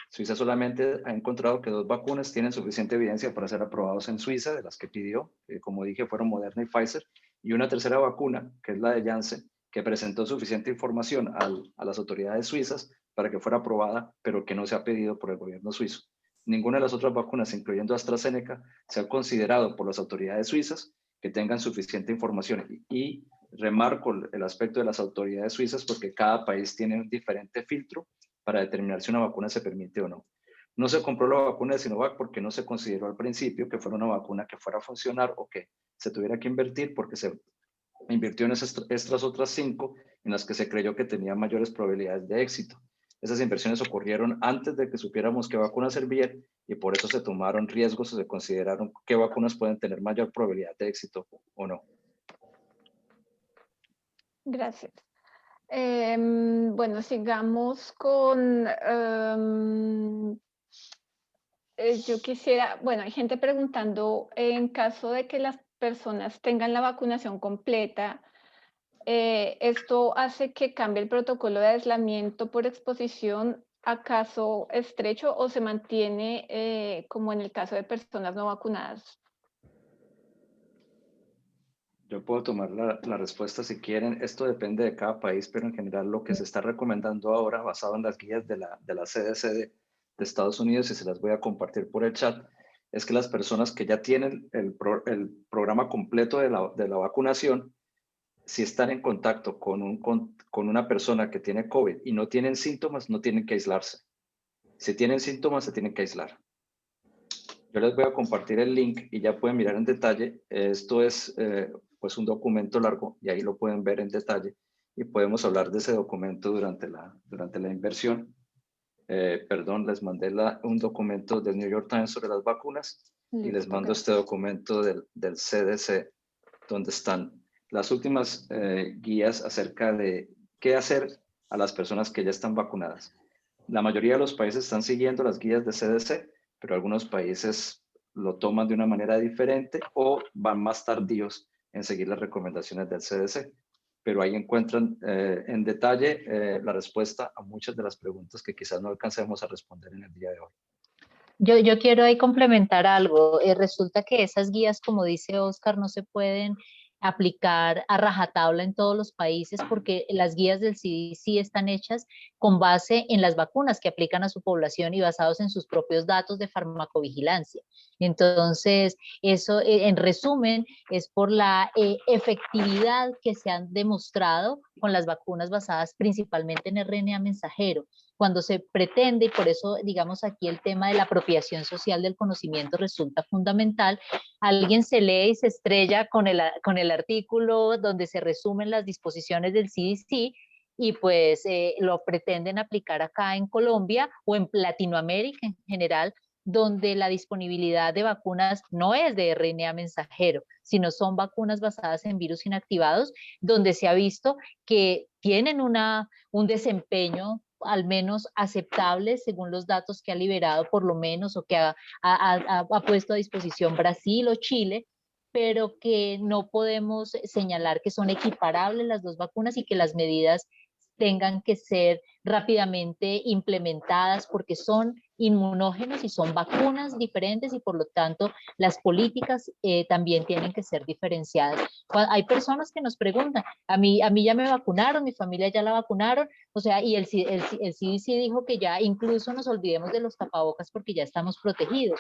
Suiza solamente ha encontrado que 2 vacunas tienen suficiente evidencia para ser aprobados en Suiza, de las que pidió, que como dije fueron Moderna y Pfizer, y una tercera vacuna, que es la de Janssen, que presentó suficiente información a las autoridades suizas para que fuera aprobada, pero que no se ha pedido por el gobierno suizo. Ninguna de las otras vacunas, incluyendo AstraZeneca, se ha considerado por las autoridades suizas que tengan suficiente información. Y remarco el aspecto de las autoridades suizas porque cada país tiene un diferente filtro para determinar si una vacuna se permite o no. No se compró la vacuna de Sinovac porque no se consideró al principio que fuera una vacuna que fuera a funcionar o que se tuviera que invertir, porque se invirtió en estas otras 5 en las que se creyó que tenía mayores probabilidades de éxito. Esas inversiones ocurrieron antes de que supiéramos qué vacunas servían y por eso se tomaron riesgos o se consideraron qué vacunas pueden tener mayor probabilidad de éxito o no. Gracias. Bueno, sigamos con... yo quisiera, bueno, hay gente preguntando, en caso de que las personas tengan la vacunación completa, ¿esto hace que cambie el protocolo de aislamiento por exposición a caso estrecho o se mantiene como en el caso de personas no vacunadas? Yo puedo tomar la respuesta si quieren. Esto depende de cada país, pero en general lo que se está recomendando ahora, basado en las guías de la CDC de Estados Unidos, y se las voy a compartir por el chat, es que las personas que ya tienen el programa completo de la vacunación, si están en contacto con una persona que tiene COVID y no tienen síntomas, no tienen que aislarse. Si tienen síntomas, se tienen que aislar. Yo les voy a compartir el link y ya pueden mirar en detalle. Esto es pues un documento largo y ahí lo pueden ver en detalle y podemos hablar de ese documento durante la inversión. Perdón, les mandé un documento del New York Times sobre las vacunas y les mando este documento del CDC donde están las últimas guías acerca de qué hacer a las personas que ya están vacunadas. La mayoría de los países están siguiendo las guías de CDC, pero algunos países lo toman de una manera diferente o van más tardíos en seguir las recomendaciones del CDC. Pero ahí encuentran en detalle la respuesta a muchas de las preguntas que quizás no alcancemos a responder en el día de hoy. Yo quiero ahí complementar algo. Resulta que esas guías, como dice Oscar, no se pueden aplicar a rajatabla en todos los países porque las guías del CDC están hechas con base en las vacunas que aplican a su población y basados en sus propios datos de farmacovigilancia. Entonces, eso en resumen es por la efectividad que se han demostrado con las vacunas basadas principalmente en RNA mensajero. Cuando se pretende, y por eso digamos aquí el tema de la apropiación social del conocimiento resulta fundamental, alguien se lee y se estrella con el artículo donde se resumen las disposiciones del CDC y pues lo pretenden aplicar acá en Colombia o en Latinoamérica en general, donde la disponibilidad de vacunas no es de RNA mensajero, sino son vacunas basadas en virus inactivados, donde se ha visto que tienen un desempeño al menos aceptable según los datos que ha liberado por lo menos o que ha puesto a disposición Brasil o Chile, pero que no podemos señalar que son equiparables las dos vacunas y que las medidas tengan que ser rápidamente implementadas porque son inmunógenos y son vacunas diferentes y por lo tanto las políticas también tienen que ser diferenciadas. Hay personas que nos preguntan, a mí ya me vacunaron, mi familia ya la vacunaron, o sea, y el CDC dijo que ya incluso nos olvidemos de los tapabocas porque ya estamos protegidos.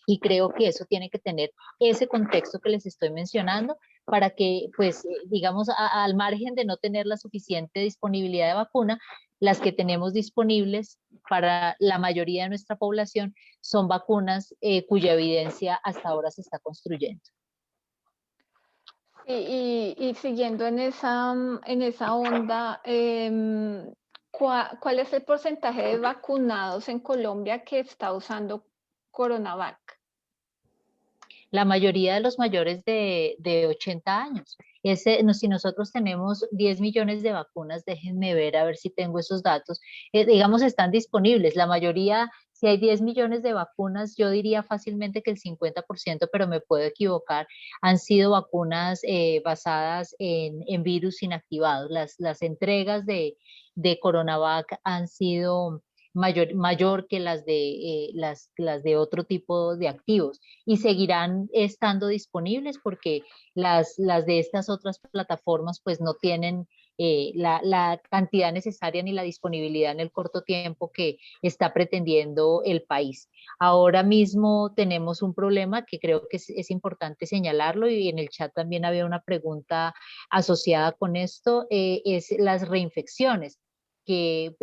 Y creo que eso tiene que tener ese contexto que les estoy mencionando para que, pues, digamos, al margen de no tener la suficiente disponibilidad de vacuna, las que tenemos disponibles para la mayoría de nuestra población son vacunas cuya evidencia hasta ahora se está construyendo. Y siguiendo en esa onda, ¿cuál es el porcentaje de vacunados en Colombia que está usando Coronavac? La mayoría de los mayores de 80 años. Si nosotros tenemos 10 millones de vacunas, déjenme ver a ver si tengo esos datos, digamos están disponibles. La mayoría, si hay 10 millones de vacunas, yo diría fácilmente que el 50%, pero me puedo equivocar, han sido vacunas basadas en virus inactivados. Las entregas de Coronavac han sido mayor que las de otro tipo de activos y seguirán estando disponibles porque las de estas otras plataformas pues no tienen la cantidad necesaria ni la disponibilidad en el corto tiempo que está pretendiendo el país. Ahora mismo tenemos un problema que creo que es importante señalarlo y en el chat también había una pregunta asociada con esto, es las reinfecciones. Si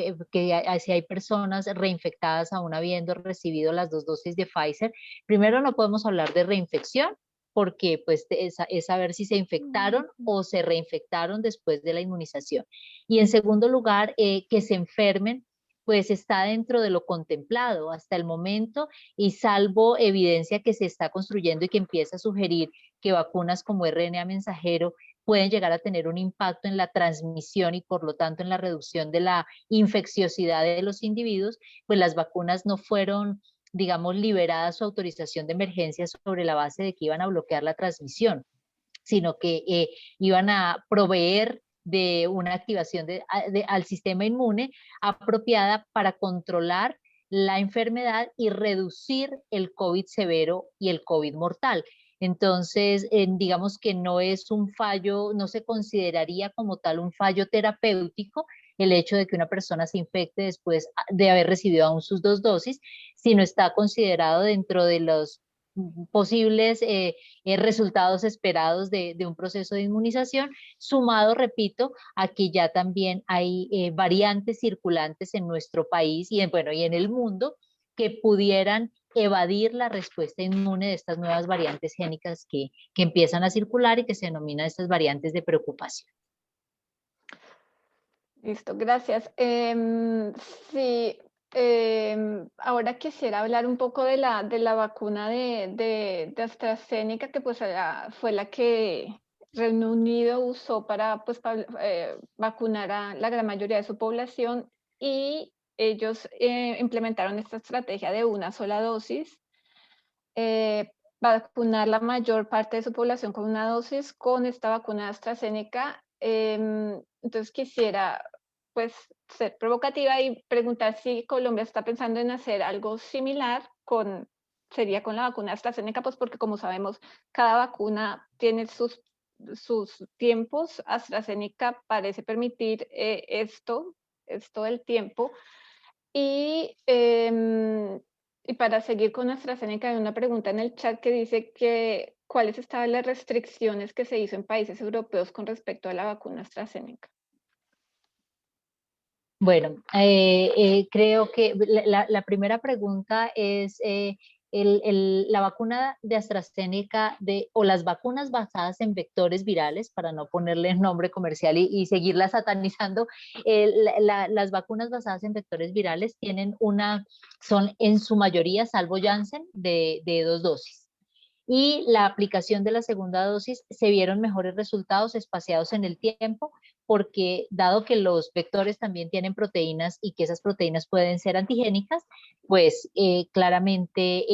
hay personas reinfectadas aún habiendo recibido las 2 dosis de Pfizer, primero no podemos hablar de reinfección porque pues es saber si se infectaron o se reinfectaron después de la inmunización. Y en segundo lugar, que se enfermen pues está dentro de lo contemplado hasta el momento y salvo evidencia que se está construyendo y que empieza a sugerir que vacunas como RNA mensajero pueden llegar a tener un impacto en la transmisión y por lo tanto en la reducción de la infecciosidad de los individuos, pues las vacunas no fueron, digamos, liberadas su autorización de emergencia sobre la base de que iban a bloquear la transmisión, sino que iban a proveer de una activación al sistema inmune apropiada para controlar la enfermedad y reducir el COVID severo y el COVID mortal. Entonces, digamos que no es un fallo, no se consideraría como tal un fallo terapéutico el hecho de que una persona se infecte después de haber recibido aún sus 2 dosis, sino está considerado dentro de los posibles resultados esperados de un proceso de inmunización, sumado, repito, a que ya también hay variantes circulantes en nuestro país y en el mundo que pudieran evadir la respuesta inmune de estas nuevas variantes génicas que empiezan a circular y que se denominan estas variantes de preocupación. Listo, gracias. Sí, ahora quisiera hablar un poco de la vacuna de AstraZeneca, que pues fue la que Reino Unido usó para pues, vacunar a la gran mayoría de su población y ellos implementaron esta estrategia de una sola dosis, vacunar la mayor parte de su población con una dosis con esta vacuna de AstraZeneca. Entonces quisiera pues ser provocativa y preguntar si Colombia está pensando en hacer algo similar sería con la vacuna de AstraZeneca, pues porque como sabemos, cada vacuna tiene sus tiempos. AstraZeneca parece permitir esto del tiempo. Y para seguir con AstraZeneca, hay una pregunta en el chat que dice que ¿cuáles estaban las restricciones que se hizo en países europeos con respecto a la vacuna AstraZeneca? Bueno, creo que la primera pregunta es la vacuna de AstraZeneca o las vacunas basadas en vectores virales, para no ponerle nombre comercial y seguirla satanizando, las vacunas basadas en vectores virales son en su mayoría, salvo Janssen, de 2 dosis. Y la aplicación de la segunda dosis se vieron mejores resultados espaciados en el tiempo, porque dado que los vectores también tienen proteínas y que esas proteínas pueden ser antigénicas, pues claramente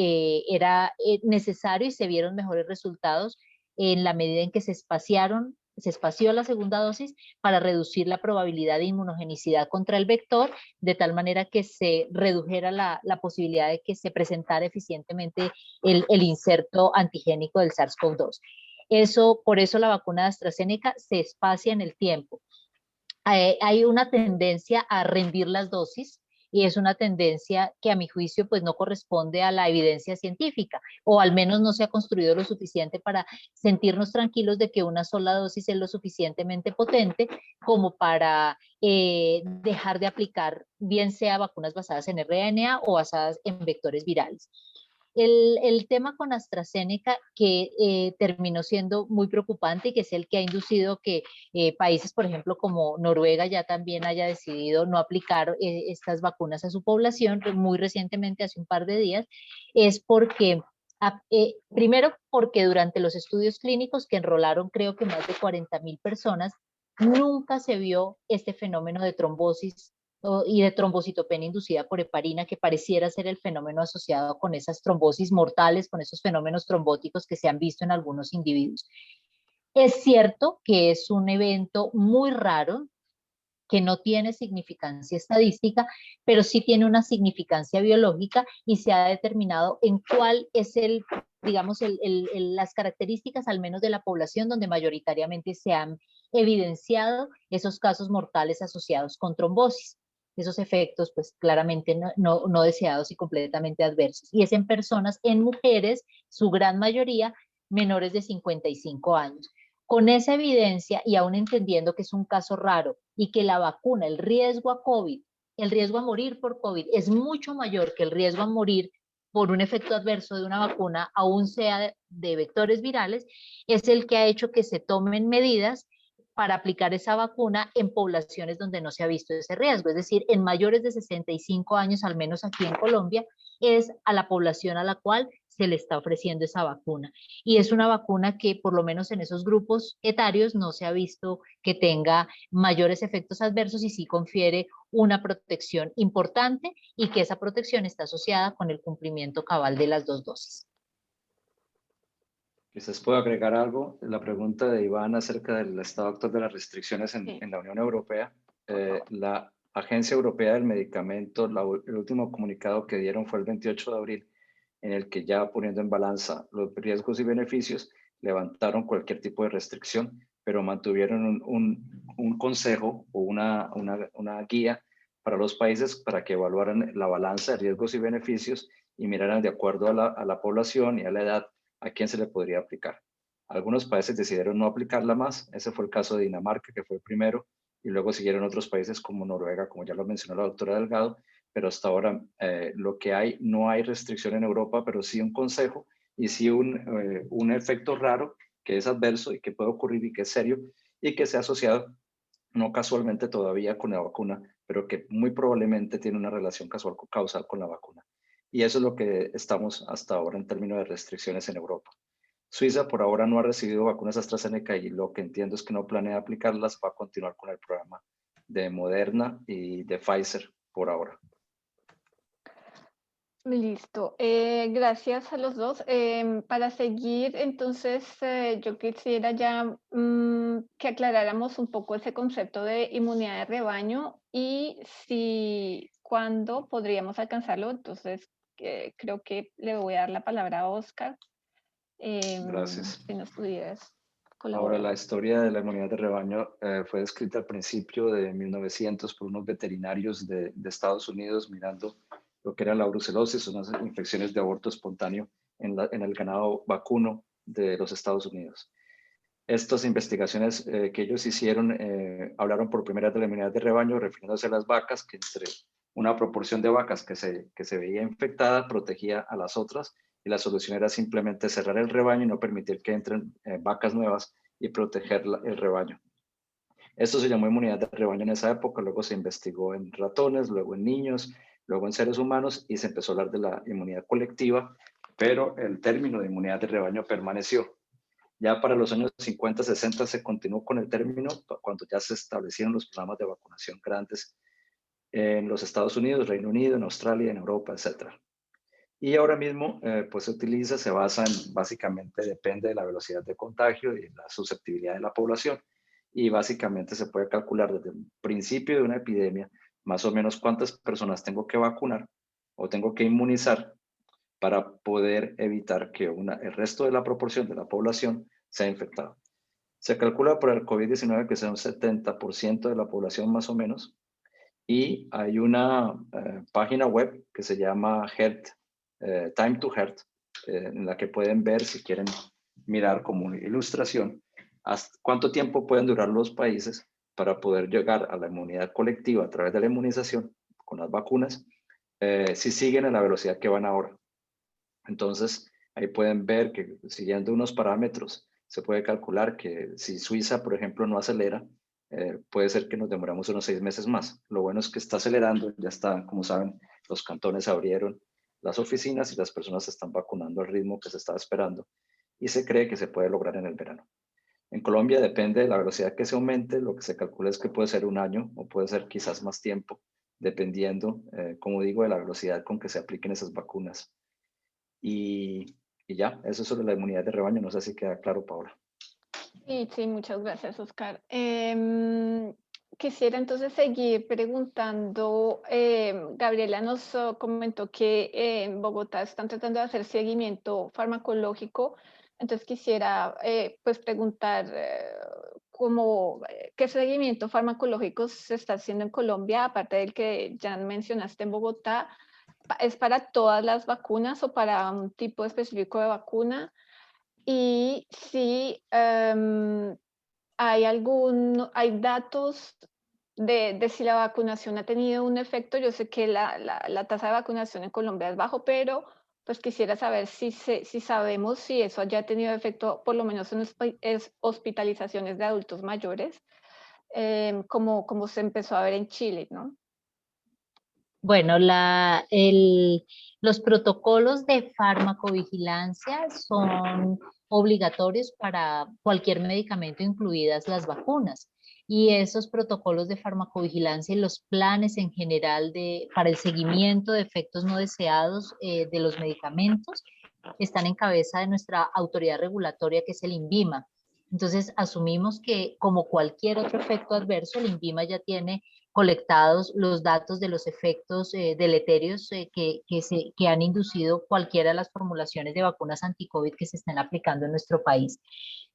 era necesario y se vieron mejores resultados en la medida en que se espació la segunda dosis para reducir la probabilidad de inmunogenicidad contra el vector, de tal manera que se redujera la posibilidad de que se presentara eficientemente el inserto antigénico del SARS-CoV-2. Por eso la vacuna de AstraZeneca se espacia en el tiempo. Hay una tendencia a rendir las dosis y es una tendencia que a mi juicio pues no corresponde a la evidencia científica, o al menos no se ha construido lo suficiente para sentirnos tranquilos de que una sola dosis es lo suficientemente potente como para dejar de aplicar, bien sea vacunas basadas en RNA o basadas en vectores virales. El tema con AstraZeneca que terminó siendo muy preocupante y que es el que ha inducido que países, por ejemplo, como Noruega ya también haya decidido no aplicar estas vacunas a su población muy recientemente, hace un par de días, es porque, primero, porque durante los estudios clínicos que enrolaron creo que más de 40.000 personas, nunca se vio este fenómeno de trombosis y de trombocitopenia inducida por heparina, que pareciera ser el fenómeno asociado con esas trombosis mortales, con esos fenómenos trombóticos que se han visto en algunos individuos. Es cierto que es un evento muy raro, que no tiene significancia estadística, pero sí tiene una significancia biológica y se ha determinado en cuál es digamos, las características al menos de la población donde mayoritariamente se han evidenciado esos casos mortales asociados con trombosis. Esos efectos, pues claramente no deseados y completamente adversos. Y es en personas, en mujeres, su gran mayoría, menores de 55 años. Con esa evidencia y aún entendiendo que es un caso raro y que la vacuna, el riesgo a COVID, el riesgo a morir por COVID es mucho mayor que el riesgo a morir por un efecto adverso de una vacuna, aún sea de vectores virales, es el que ha hecho que se tomen medidas para aplicar esa vacuna en poblaciones donde no se ha visto ese riesgo, es decir, en mayores de 65 años, al menos aquí en Colombia, es a la población a la cual se le está ofreciendo esa vacuna. Y es una vacuna que por lo menos en esos grupos etarios no se ha visto que tenga mayores efectos adversos y sí confiere una protección importante y que esa protección está asociada con el cumplimiento cabal de las 2 dosis. Quizás puedo agregar algo. La pregunta de Iván acerca del estado actual de las restricciones Sí. en la Unión Europea. La Agencia Europea del Medicamento, el último comunicado que dieron fue el 28 de abril, en el que ya poniendo en balanza los riesgos y beneficios, levantaron cualquier tipo de restricción, pero mantuvieron un consejo o una guía para los países para que evaluaran la balanza de riesgos y beneficios y miraran de acuerdo a la población y a la edad a quién se le podría aplicar. Algunos países decidieron no aplicarla más. Ese fue el caso de Dinamarca, que fue el primero, y luego siguieron otros países como Noruega, como ya lo mencionó la doctora Delgado, pero hasta ahora lo que hay, no hay restricción en Europa, pero sí un consejo y sí un efecto raro que es adverso y que puede ocurrir y que es serio y que se ha asociado no casualmente todavía con la vacuna, pero que muy probablemente tiene una relación causal con la vacuna. Y eso es lo que estamos hasta ahora en términos de restricciones en Europa. Suiza por ahora no ha recibido vacunas AstraZeneca y lo que entiendo es que no planea aplicarlas, va a continuar con el programa de Moderna y de Pfizer por ahora. Listo. Gracias a los dos. Para seguir, entonces, yo quisiera ya que aclaráramos un poco ese concepto de inmunidad de rebaño y cuándo podríamos alcanzarlo. Entonces, creo que le voy a dar la palabra a Oscar. Gracias. Si nos pudieras Ahora, colaborar. la historia de la inmunidad de rebaño fue descrita al principio de 1900 por unos veterinarios de Estados Unidos mirando lo que era la brucelosis, unas infecciones de aborto espontáneo en el ganado vacuno de los Estados Unidos. Estas investigaciones que ellos hicieron hablaron por primera vez de la inmunidad de rebaño, refiriéndose a las vacas, que entre una proporción de vacas que se veía infectada protegía a las otras, y la solución era simplemente cerrar el rebaño y no permitir que entren vacas nuevas y proteger el rebaño. Esto se llamó inmunidad de rebaño en esa época, luego se investigó en ratones, luego en niños, luego en seres humanos y se empezó a hablar de la inmunidad colectiva, pero el término de inmunidad de rebaño permaneció. Ya para los años 50, 60 se continuó con el término cuando ya se establecieron los programas de vacunación grandes en los Estados Unidos, Reino Unido, en Australia, en Europa, etc. Y ahora mismo pues se utiliza, se basa en, básicamente depende de la velocidad de contagio y la susceptibilidad de la población. Y básicamente se puede calcular desde el principio de una epidemia más o menos cuántas personas tengo que vacunar o tengo que inmunizar para poder evitar que el resto de la proporción de la población sea infectada. Se calcula por el COVID-19 que sea un 70% de la población más o menos, Y hay una página web que se llama Health, Time to Health, en la que pueden ver, si quieren mirar como una ilustración, hasta cuánto tiempo pueden durar los países para poder llegar a la inmunidad colectiva a través de la inmunización con las vacunas, si siguen a la velocidad que van ahora. Entonces, ahí pueden ver que siguiendo unos parámetros, se puede calcular que si Suiza, por ejemplo, no acelera, puede ser que nos demoramos unos 6 meses más. Lo bueno es que está acelerando, ya está, como saben, los cantones abrieron las oficinas y las personas se están vacunando al ritmo que se estaba esperando y se cree que se puede lograr en el verano. En Colombia depende de la velocidad que se aumente, lo que se calcula es que puede ser un año o puede ser quizás más tiempo, dependiendo, como digo, de la velocidad con que se apliquen esas vacunas. Y ya, eso es sobre la inmunidad de rebaño, no sé si queda claro, Paola. Sí, muchas gracias, Oscar. Quisiera entonces seguir preguntando. Gabriela nos comentó que en Bogotá están tratando de hacer seguimiento farmacológico. Entonces quisiera pues preguntar qué seguimiento farmacológico se está haciendo en Colombia, aparte del que ya mencionaste en Bogotá. ¿Es para todas las vacunas o para un tipo específico de vacuna? Y si hay datos de si la vacunación ha tenido un efecto. Yo sé que la tasa de vacunación en Colombia es bajo, pero pues quisiera saber si sabemos si eso haya tenido efecto, por lo menos en hospitalizaciones de adultos mayores, como se empezó a ver en Chile, ¿no? Bueno, los protocolos de farmacovigilancia son obligatorios para cualquier medicamento, incluidas las vacunas. Y esos protocolos de farmacovigilancia y los planes en general para el seguimiento de efectos no deseados de los medicamentos están en cabeza de nuestra autoridad regulatoria, que es el INVIMA. Entonces, asumimos que, como cualquier otro efecto adverso, el INVIMA ya tiene colectados los datos de los efectos deleterios que han inducido cualquiera de las formulaciones de vacunas anti-COVID que se están aplicando en nuestro país.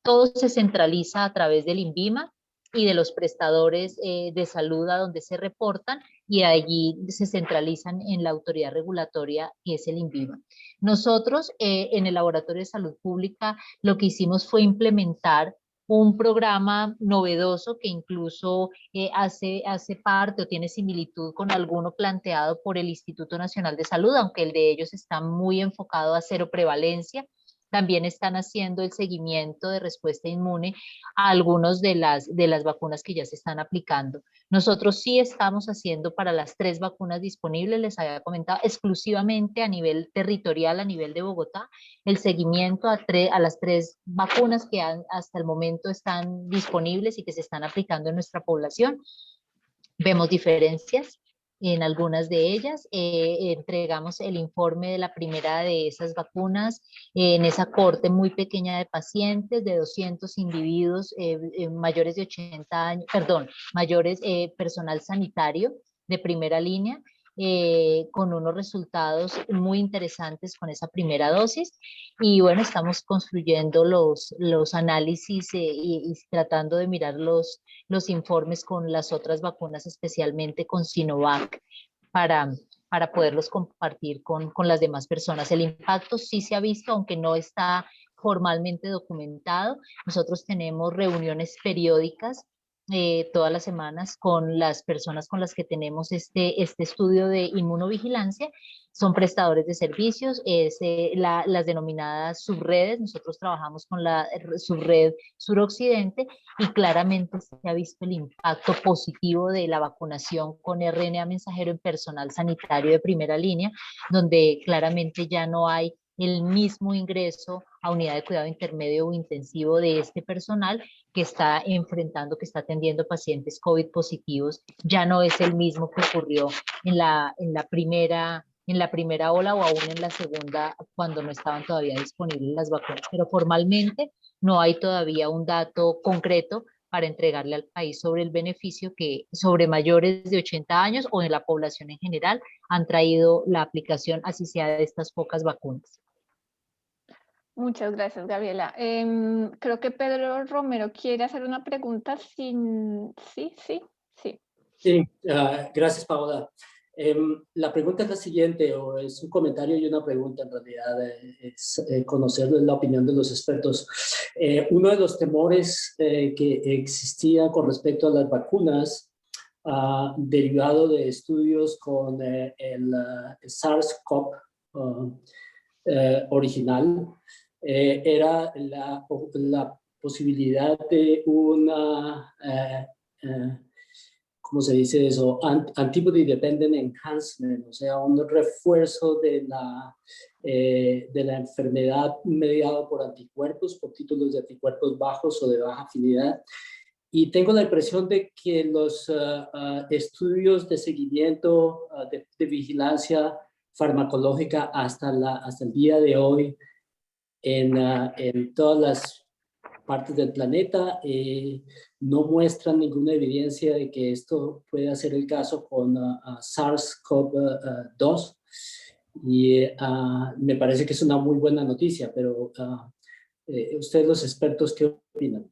Todo se centraliza a través del INVIMA y de los prestadores de salud a donde se reportan, y allí se centralizan en la autoridad regulatoria, que es el INVIMA. Nosotros en el Laboratorio de Salud Pública lo que hicimos fue implementar un programa novedoso que incluso hace parte o tiene similitud con alguno planteado por el Instituto Nacional de Salud, aunque el de ellos está muy enfocado a cero prevalencia. También están haciendo el seguimiento de respuesta inmune a algunas de las vacunas que ya se están aplicando. Nosotros sí estamos haciendo para las 3 vacunas disponibles, les había comentado, exclusivamente a nivel territorial, a nivel de Bogotá, el seguimiento a las 3 vacunas que hasta el momento están disponibles y que se están aplicando en nuestra población. Vemos diferencias en algunas de ellas. Entregamos el informe de la primera de esas vacunas en esa cohorte muy pequeña de pacientes, de 200 individuos mayores de 80 años, perdón, mayores, personal sanitario de primera línea, con unos resultados muy interesantes con esa primera dosis. Y bueno, estamos construyendo los análisis y tratando de mirar los informes con las otras vacunas, especialmente con Sinovac, para poderlos compartir con las demás personas. El impacto sí se ha visto, aunque no está formalmente documentado. Nosotros tenemos reuniones periódicas todas las semanas con las personas con las que tenemos este estudio de inmunovigilancia. Son prestadores de servicios, las denominadas subredes. Nosotros trabajamos con la subred suroccidente y claramente se ha visto el impacto positivo de la vacunación con RNA mensajero en personal sanitario de primera línea, donde claramente ya no hay el mismo ingreso a unidad de cuidado intermedio o intensivo de este personal que está enfrentando, que está atendiendo pacientes COVID positivos. Ya no es el mismo que ocurrió en la primera ola o aún en la segunda, cuando no estaban todavía disponibles las vacunas. Pero formalmente no hay todavía un dato concreto para entregarle al país sobre el beneficio que sobre mayores de 80 años o en la población en general han traído la aplicación, así sea de estas pocas vacunas. Muchas gracias, Gabriela. Creo que Pedro Romero quiere hacer una pregunta. Sí. Sí, gracias, Paola. La pregunta es la siguiente, o es un comentario y una pregunta en realidad, es conocer la opinión de los expertos. Uno de los temores que existía con respecto a las vacunas, derivado de estudios con el SARS-CoV original, era la posibilidad de una... ¿cómo se dice eso? Antibody Dependent Enhancement, o sea, un refuerzo de la enfermedad mediado por anticuerpos, por títulos de anticuerpos bajos o de baja afinidad. Y tengo la impresión de que los estudios de seguimiento, de vigilancia farmacológica hasta el día de hoy en todas las partes del planeta no muestran ninguna evidencia de que esto pueda ser el caso con SARS-CoV-2 y me parece que es una muy buena noticia, pero ustedes los expertos, ¿qué opinan?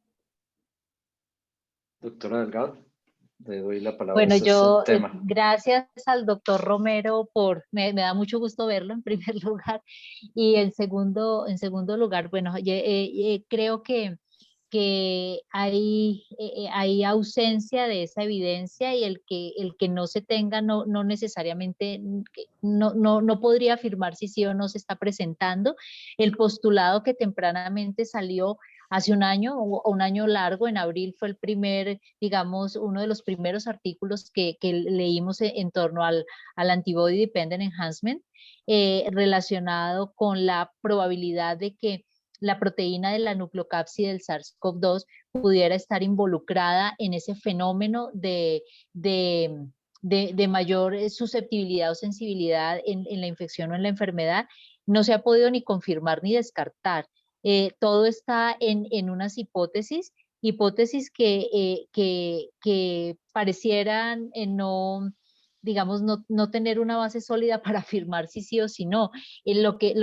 Doctora Delgado, le doy la palabra. Bueno, Este es el yo, tema. gracias al doctor Romero me da mucho gusto verlo en primer lugar. Y en segundo lugar, bueno, creo que hay ausencia de esa evidencia y el que no se tenga no necesariamente, no podría afirmar si sí o no se está presentando. El postulado que tempranamente salió hace un año, o un año largo, en abril fue el primer, digamos, uno de los primeros artículos que leímos en torno al Antibody Dependent Enhancement, relacionado con la probabilidad de que la proteína de la nucleocápside del SARS-CoV-2 pudiera estar involucrada en ese fenómeno de mayor susceptibilidad o sensibilidad en la infección o en la enfermedad. No se ha podido ni confirmar ni descartar. Todo está en unas hipótesis que parecieran digamos, no tener una base sólida para afirmar si sí o si no. Lo que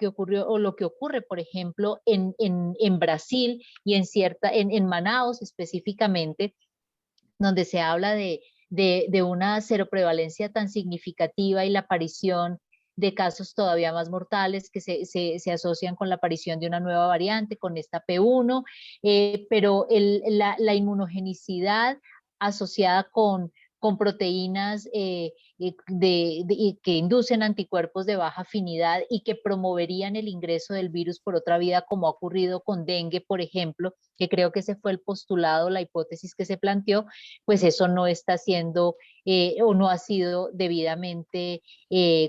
ocurrió o lo que ocurre, por ejemplo, en Brasil y en Manaus específicamente, donde se habla de una seroprevalencia tan significativa y la aparición de casos todavía más mortales que se asocian con la aparición de una nueva variante, con esta P1, pero la inmunogenicidad asociada con proteínas que inducen anticuerpos de baja afinidad y que promoverían el ingreso del virus por otra vía, como ha ocurrido con dengue, por ejemplo, que creo que ese fue el postulado, la hipótesis que se planteó, pues eso no está siendo o no ha sido debidamente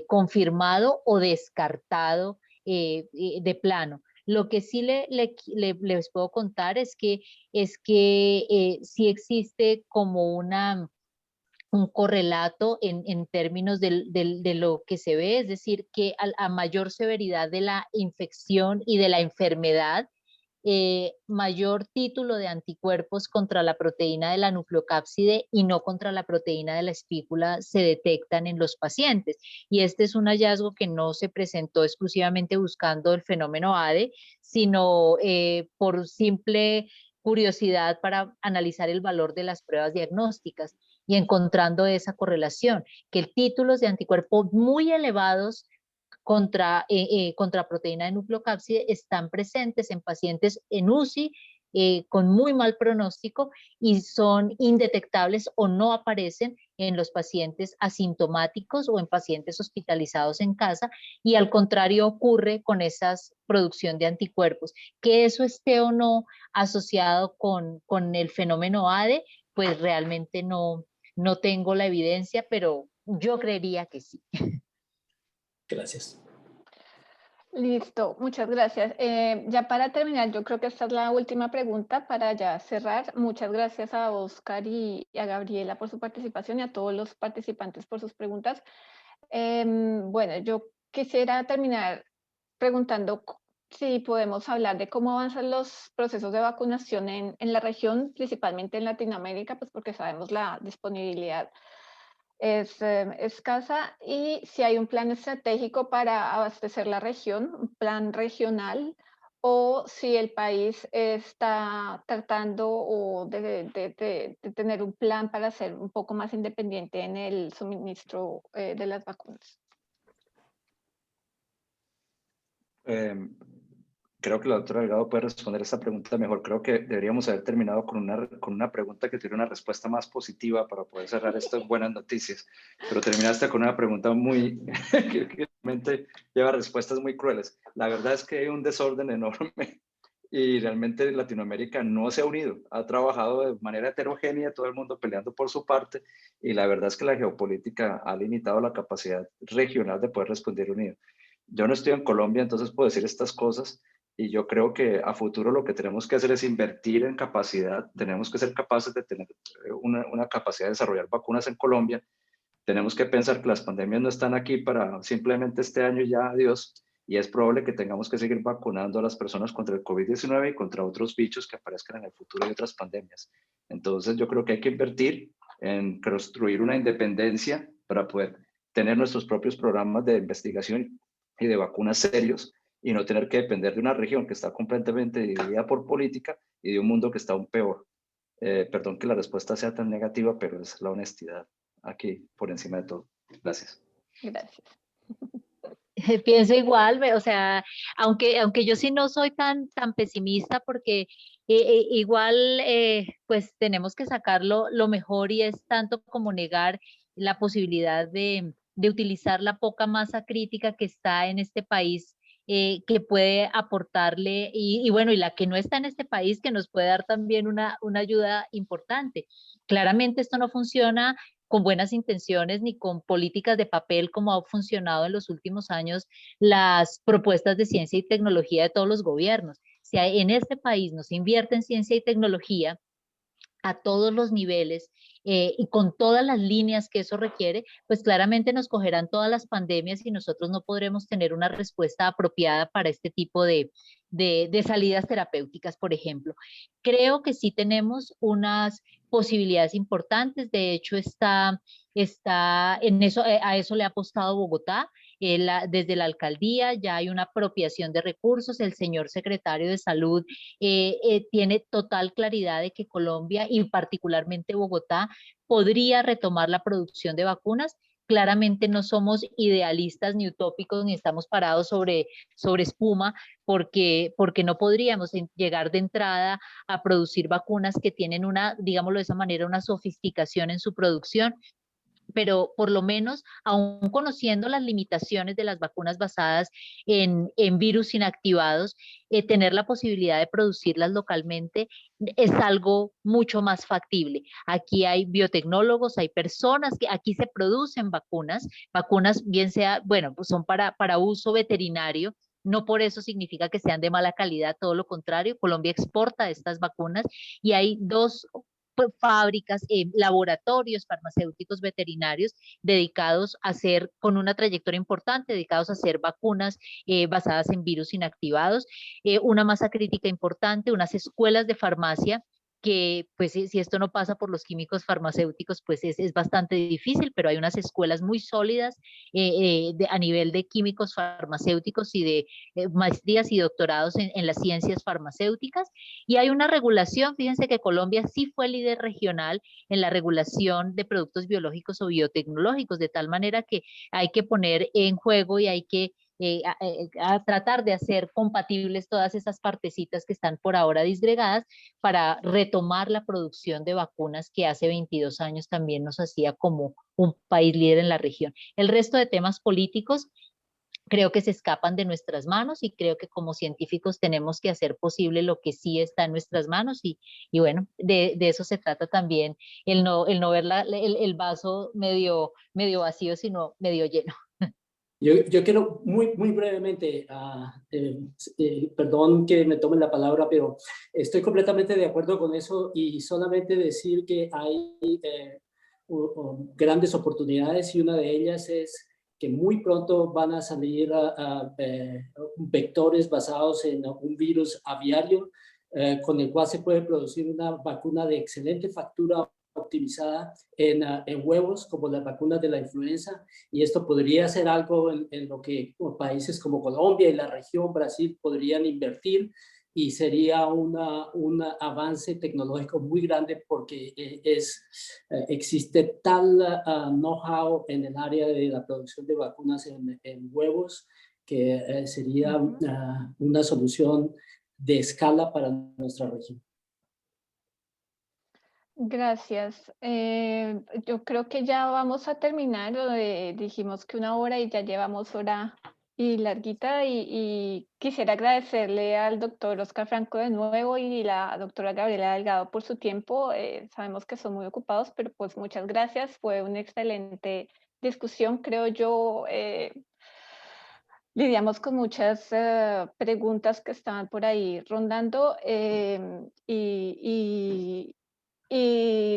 confirmado o descartado de plano. Lo que sí les puedo contar es que sí existe como un correlato en términos de lo que se ve, es decir, que a mayor severidad de la infección y de la enfermedad, mayor título de anticuerpos contra la proteína de la nucleocápside y no contra la proteína de la espícula se detectan en los pacientes. Y este es un hallazgo que no se presentó exclusivamente buscando el fenómeno ADE, sino por simple curiosidad para analizar el valor de las pruebas diagnósticas y encontrando esa correlación, que títulos de anticuerpos muy elevados contra proteína de nucleocápside están presentes en pacientes en UCI con muy mal pronóstico y son indetectables o no aparecen en los pacientes asintomáticos o en pacientes hospitalizados en casa, y al contrario ocurre con esa producción de anticuerpos. Que eso esté o no asociado con el fenómeno ADE, pues realmente no tengo la evidencia, pero yo creería que sí. Gracias. Listo, muchas gracias. Ya para terminar, yo creo que esta es la última pregunta para ya cerrar. Muchas gracias a Oscar y a Gabriela por su participación y a todos los participantes por sus preguntas. Bueno, yo quisiera terminar preguntando si podemos hablar de cómo avanzan los procesos de vacunación en la región, principalmente en Latinoamérica, pues porque sabemos la disponibilidad es escasa, y si hay un plan estratégico para abastecer la región, un plan regional o si el país está tratando de tener un plan para ser un poco más independiente en el suministro de las vacunas. Creo que la doctora Delgado puede responder esta pregunta mejor. Creo que deberíamos haber terminado con una pregunta que tiene una respuesta más positiva para poder cerrar estas buenas noticias. Pero terminaste con una pregunta que realmente lleva respuestas muy crueles. La verdad es que hay un desorden enorme y realmente Latinoamérica no se ha unido. Ha trabajado de manera heterogénea, todo el mundo peleando por su parte, y la verdad es que la geopolítica ha limitado la capacidad regional de poder responder unido. Yo no estoy en Colombia, entonces puedo decir estas cosas, y yo creo que a futuro lo que tenemos que hacer es invertir en capacidad. Tenemos que ser capaces de tener una capacidad de desarrollar vacunas en Colombia. Tenemos que pensar que las pandemias no están aquí para simplemente este año ya, adiós, y es probable que tengamos que seguir vacunando a las personas contra el COVID-19 y contra otros bichos que aparezcan en el futuro y otras pandemias. Entonces yo creo que hay que invertir en construir una independencia para poder tener nuestros propios programas de investigación y de vacunas serios, y no tener que depender de una región que está completamente dividida por política y de un mundo que está aún peor. Perdón que la respuesta sea tan negativa, pero es la honestidad aquí por encima de todo. Gracias. Gracias. Pienso igual, o sea, aunque yo sí no soy tan pesimista porque igual pues tenemos que sacarlo lo mejor, y es tanto como negar la posibilidad de utilizar la poca masa crítica que está en este país, que puede aportarle, y bueno, y la que no está en este país, que nos puede dar también una ayuda importante. Claramente esto no funciona con buenas intenciones ni con políticas de papel, como ha funcionado en los últimos años las propuestas de ciencia y tecnología de todos los gobiernos. Si en este país no se invierte en ciencia y tecnología a todos los niveles, y con todas las líneas que eso requiere, pues claramente nos cogerán todas las pandemias y nosotros no podremos tener una respuesta apropiada para este tipo de salidas terapéuticas, por ejemplo. Creo que sí tenemos unas posibilidades importantes. De hecho, está en eso, a eso le ha apostado Bogotá. Desde la alcaldía ya hay una apropiación de recursos. El señor secretario de Salud tiene total claridad de que Colombia, y particularmente Bogotá, podría retomar la producción de vacunas. Claramente no somos idealistas ni utópicos, ni estamos parados sobre espuma, porque no podríamos llegar de entrada a producir vacunas que tienen digámoslo de esa manera, una sofisticación en su producción. Pero por lo menos, aún conociendo las limitaciones de las vacunas basadas en virus inactivados, tener la posibilidad de producirlas localmente es algo mucho más factible. Aquí hay biotecnólogos, hay personas que aquí se producen vacunas bien sea, bueno, pues son para uso veterinario. No por eso significa que sean de mala calidad, todo lo contrario. Colombia exporta estas vacunas, y hay dos fábricas, laboratorios farmacéuticos veterinarios dedicados a hacer, con una trayectoria importante, dedicados a hacer vacunas basadas en virus inactivados, una masa crítica importante, unas escuelas de farmacia que pues si esto no pasa por los químicos farmacéuticos, pues es bastante difícil, pero hay unas escuelas muy sólidas a nivel de químicos farmacéuticos y de maestrías y doctorados en las ciencias farmacéuticas. Y hay una regulación. Fíjense que Colombia sí fue líder regional en la regulación de productos biológicos o biotecnológicos, de tal manera que hay que poner en juego y hay que a tratar de hacer compatibles todas esas partecitas que están por ahora disgregadas, para retomar la producción de vacunas que hace 22 años también nos hacía como un país líder en la región. El resto de temas políticos creo que se escapan de nuestras manos, y creo que como científicos tenemos que hacer posible lo que sí está en nuestras manos, y bueno, de eso se trata también, el no ver el vaso medio vacío, sino medio lleno. Yo quiero muy brevemente, perdón que me tomen la palabra, pero estoy completamente de acuerdo con eso, y solamente decir que hay grandes oportunidades, y una de ellas es que muy pronto van a salir vectores basados en un virus aviario, con el cual se puede producir una vacuna de excelente factura optimizada en huevos, como las vacunas de la influenza, y esto podría ser algo en lo que países como Colombia y la región Brasil podrían invertir, y sería un avance tecnológico muy grande porque existe tal know-how en el área de la producción de vacunas en huevos que sería una solución de escala para nuestra región. Gracias. Yo creo que ya vamos a terminar. Dijimos que 1 hora y ya llevamos hora y larguita. Y quisiera agradecerle al doctor Oscar Franco de nuevo y la doctora Gabriela Delgado por su tiempo. Sabemos que son muy ocupados, pero pues muchas gracias. Fue una excelente discusión, creo yo. Lidiamos con muchas preguntas que estaban por ahí rondando y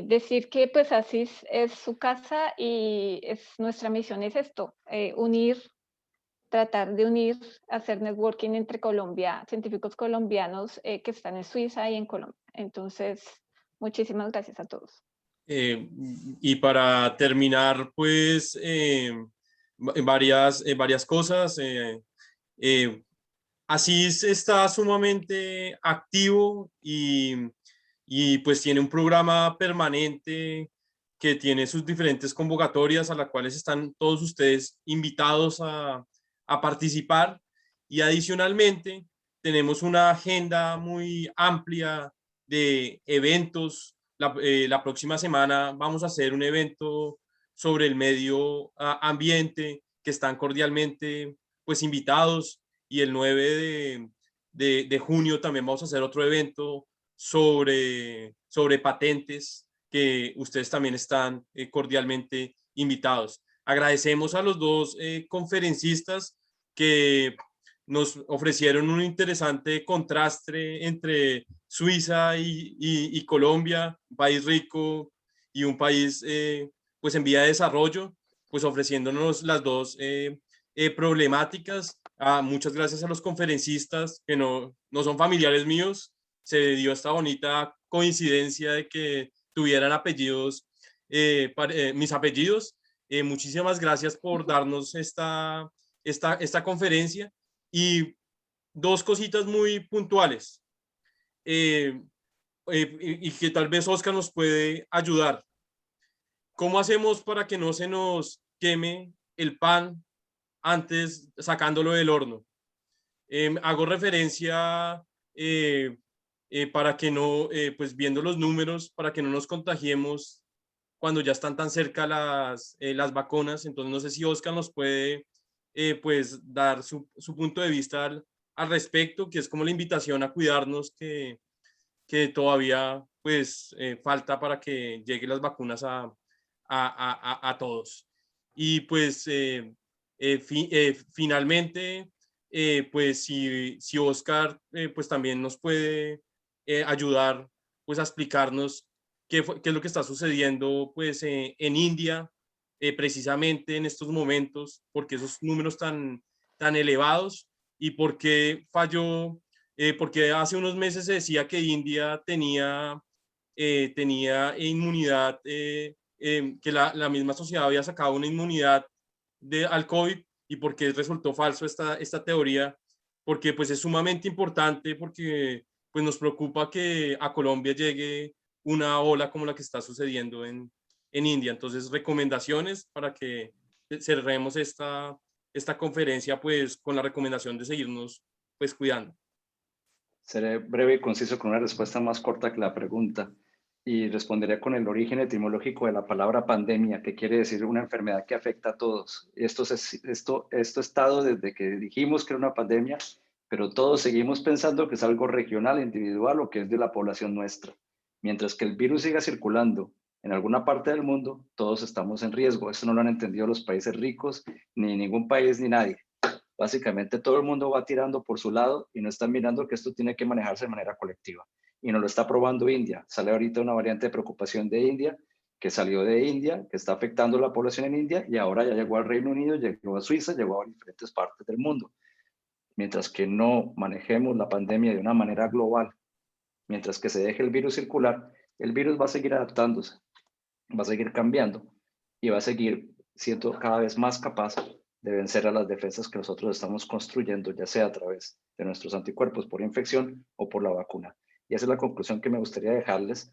decir que pues así es su casa y nuestra misión es esto, unir, tratar de unir, hacer networking entre científicos colombianos que están en Suiza y en Colombia. Entonces, muchísimas gracias a todos. Y para terminar, pues, varias cosas. Asís está sumamente activo y pues tiene un programa permanente que tiene sus diferentes convocatorias a las cuales están todos ustedes invitados a participar, y adicionalmente tenemos una agenda muy amplia de eventos. La próxima semana vamos a hacer un evento sobre el medio ambiente, que están cordialmente pues invitados, y el 9 de junio también vamos a hacer otro evento sobre patentes, que ustedes también están cordialmente invitados. Agradecemos a los dos conferencistas que nos ofrecieron un interesante contraste entre Suiza y Colombia, un país rico y un país pues en vía de desarrollo, pues ofreciéndonos las dos problemáticas. Muchas gracias a los conferencistas que no son familiares míos. Se dio esta bonita coincidencia de que tuvieran apellidos, mis apellidos. Muchísimas gracias por darnos esta conferencia. Y dos cositas muy puntuales y que tal vez Oscar nos puede ayudar. ¿Cómo hacemos para que no se nos queme el pan antes sacándolo del horno? Hago referencia para que no, pues viendo los números, para que no nos contagiemos cuando ya están tan cerca las vacunas. Entonces no sé si Oscar nos puede pues dar su punto de vista al respecto, que es como la invitación a cuidarnos que todavía pues falta para que lleguen las vacunas a todos. Y pues finalmente, pues si Oscar pues también nos puede ayudar pues a explicarnos qué es lo que está sucediendo pues en India precisamente en estos momentos, porque esos números tan elevados, y por qué falló, porque hace unos meses se decía que India tenía inmunidad, que la misma sociedad había sacado una inmunidad al COVID, y por qué resultó falso esta teoría, porque pues es sumamente importante, porque pues nos preocupa que a Colombia llegue una ola como la que está sucediendo en India. Entonces, recomendaciones para que cerremos esta conferencia pues con la recomendación de seguirnos pues cuidando. Seré breve y conciso con una respuesta más corta que la pregunta, y responderé con el origen etimológico de la palabra pandemia, que quiere decir una enfermedad que afecta a todos. Esto ha estado desde que dijimos que era una pandemia, pero todos seguimos pensando que es algo regional, individual, o que es de la población nuestra. Mientras que el virus siga circulando en alguna parte del mundo, todos estamos en riesgo. Eso no lo han entendido los países ricos, ni ningún país, ni nadie. Básicamente todo el mundo va tirando por su lado y no están mirando que esto tiene que manejarse de manera colectiva. Y nos lo está probando India. Sale ahorita una variante de preocupación de India, que salió de India, que está afectando a la población en India, y ahora ya llegó al Reino Unido, llegó a Suiza, llegó a diferentes partes del mundo. Mientras que no manejemos la pandemia de una manera global, mientras que se deje el virus circular, el virus va a seguir adaptándose. va a seguir cambiando y va a seguir siendo cada vez más capaz de vencer a las defensas que nosotros estamos construyendo, ya sea a través de nuestros anticuerpos por infección o por la vacuna. Y esa es la conclusión que me gustaría dejarles,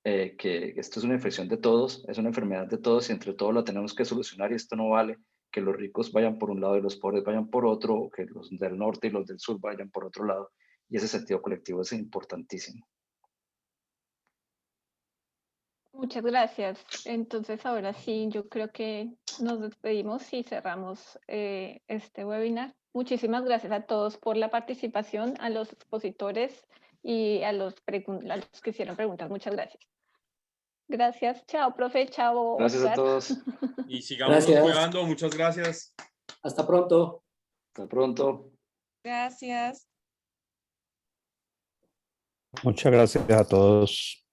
que esto es una infección de todos, es una enfermedad de todos y entre todos la tenemos que solucionar, y esto no vale que los ricos vayan por un lado y los pobres vayan por otro, o que los del norte y los del sur vayan por otro lado, y ese sentido colectivo es importantísimo. Muchas gracias. Entonces, ahora sí, yo creo que nos despedimos y cerramos este webinar. Muchísimas gracias a todos por la participación, a los expositores y a los que hicieron preguntas. Muchas gracias. Gracias. Chao, profe. Chao, Gracias a Oscar. todos. Y sigamos Gracias. cuidando. Muchas gracias. Hasta pronto. Hasta pronto. Gracias. Muchas gracias a todos.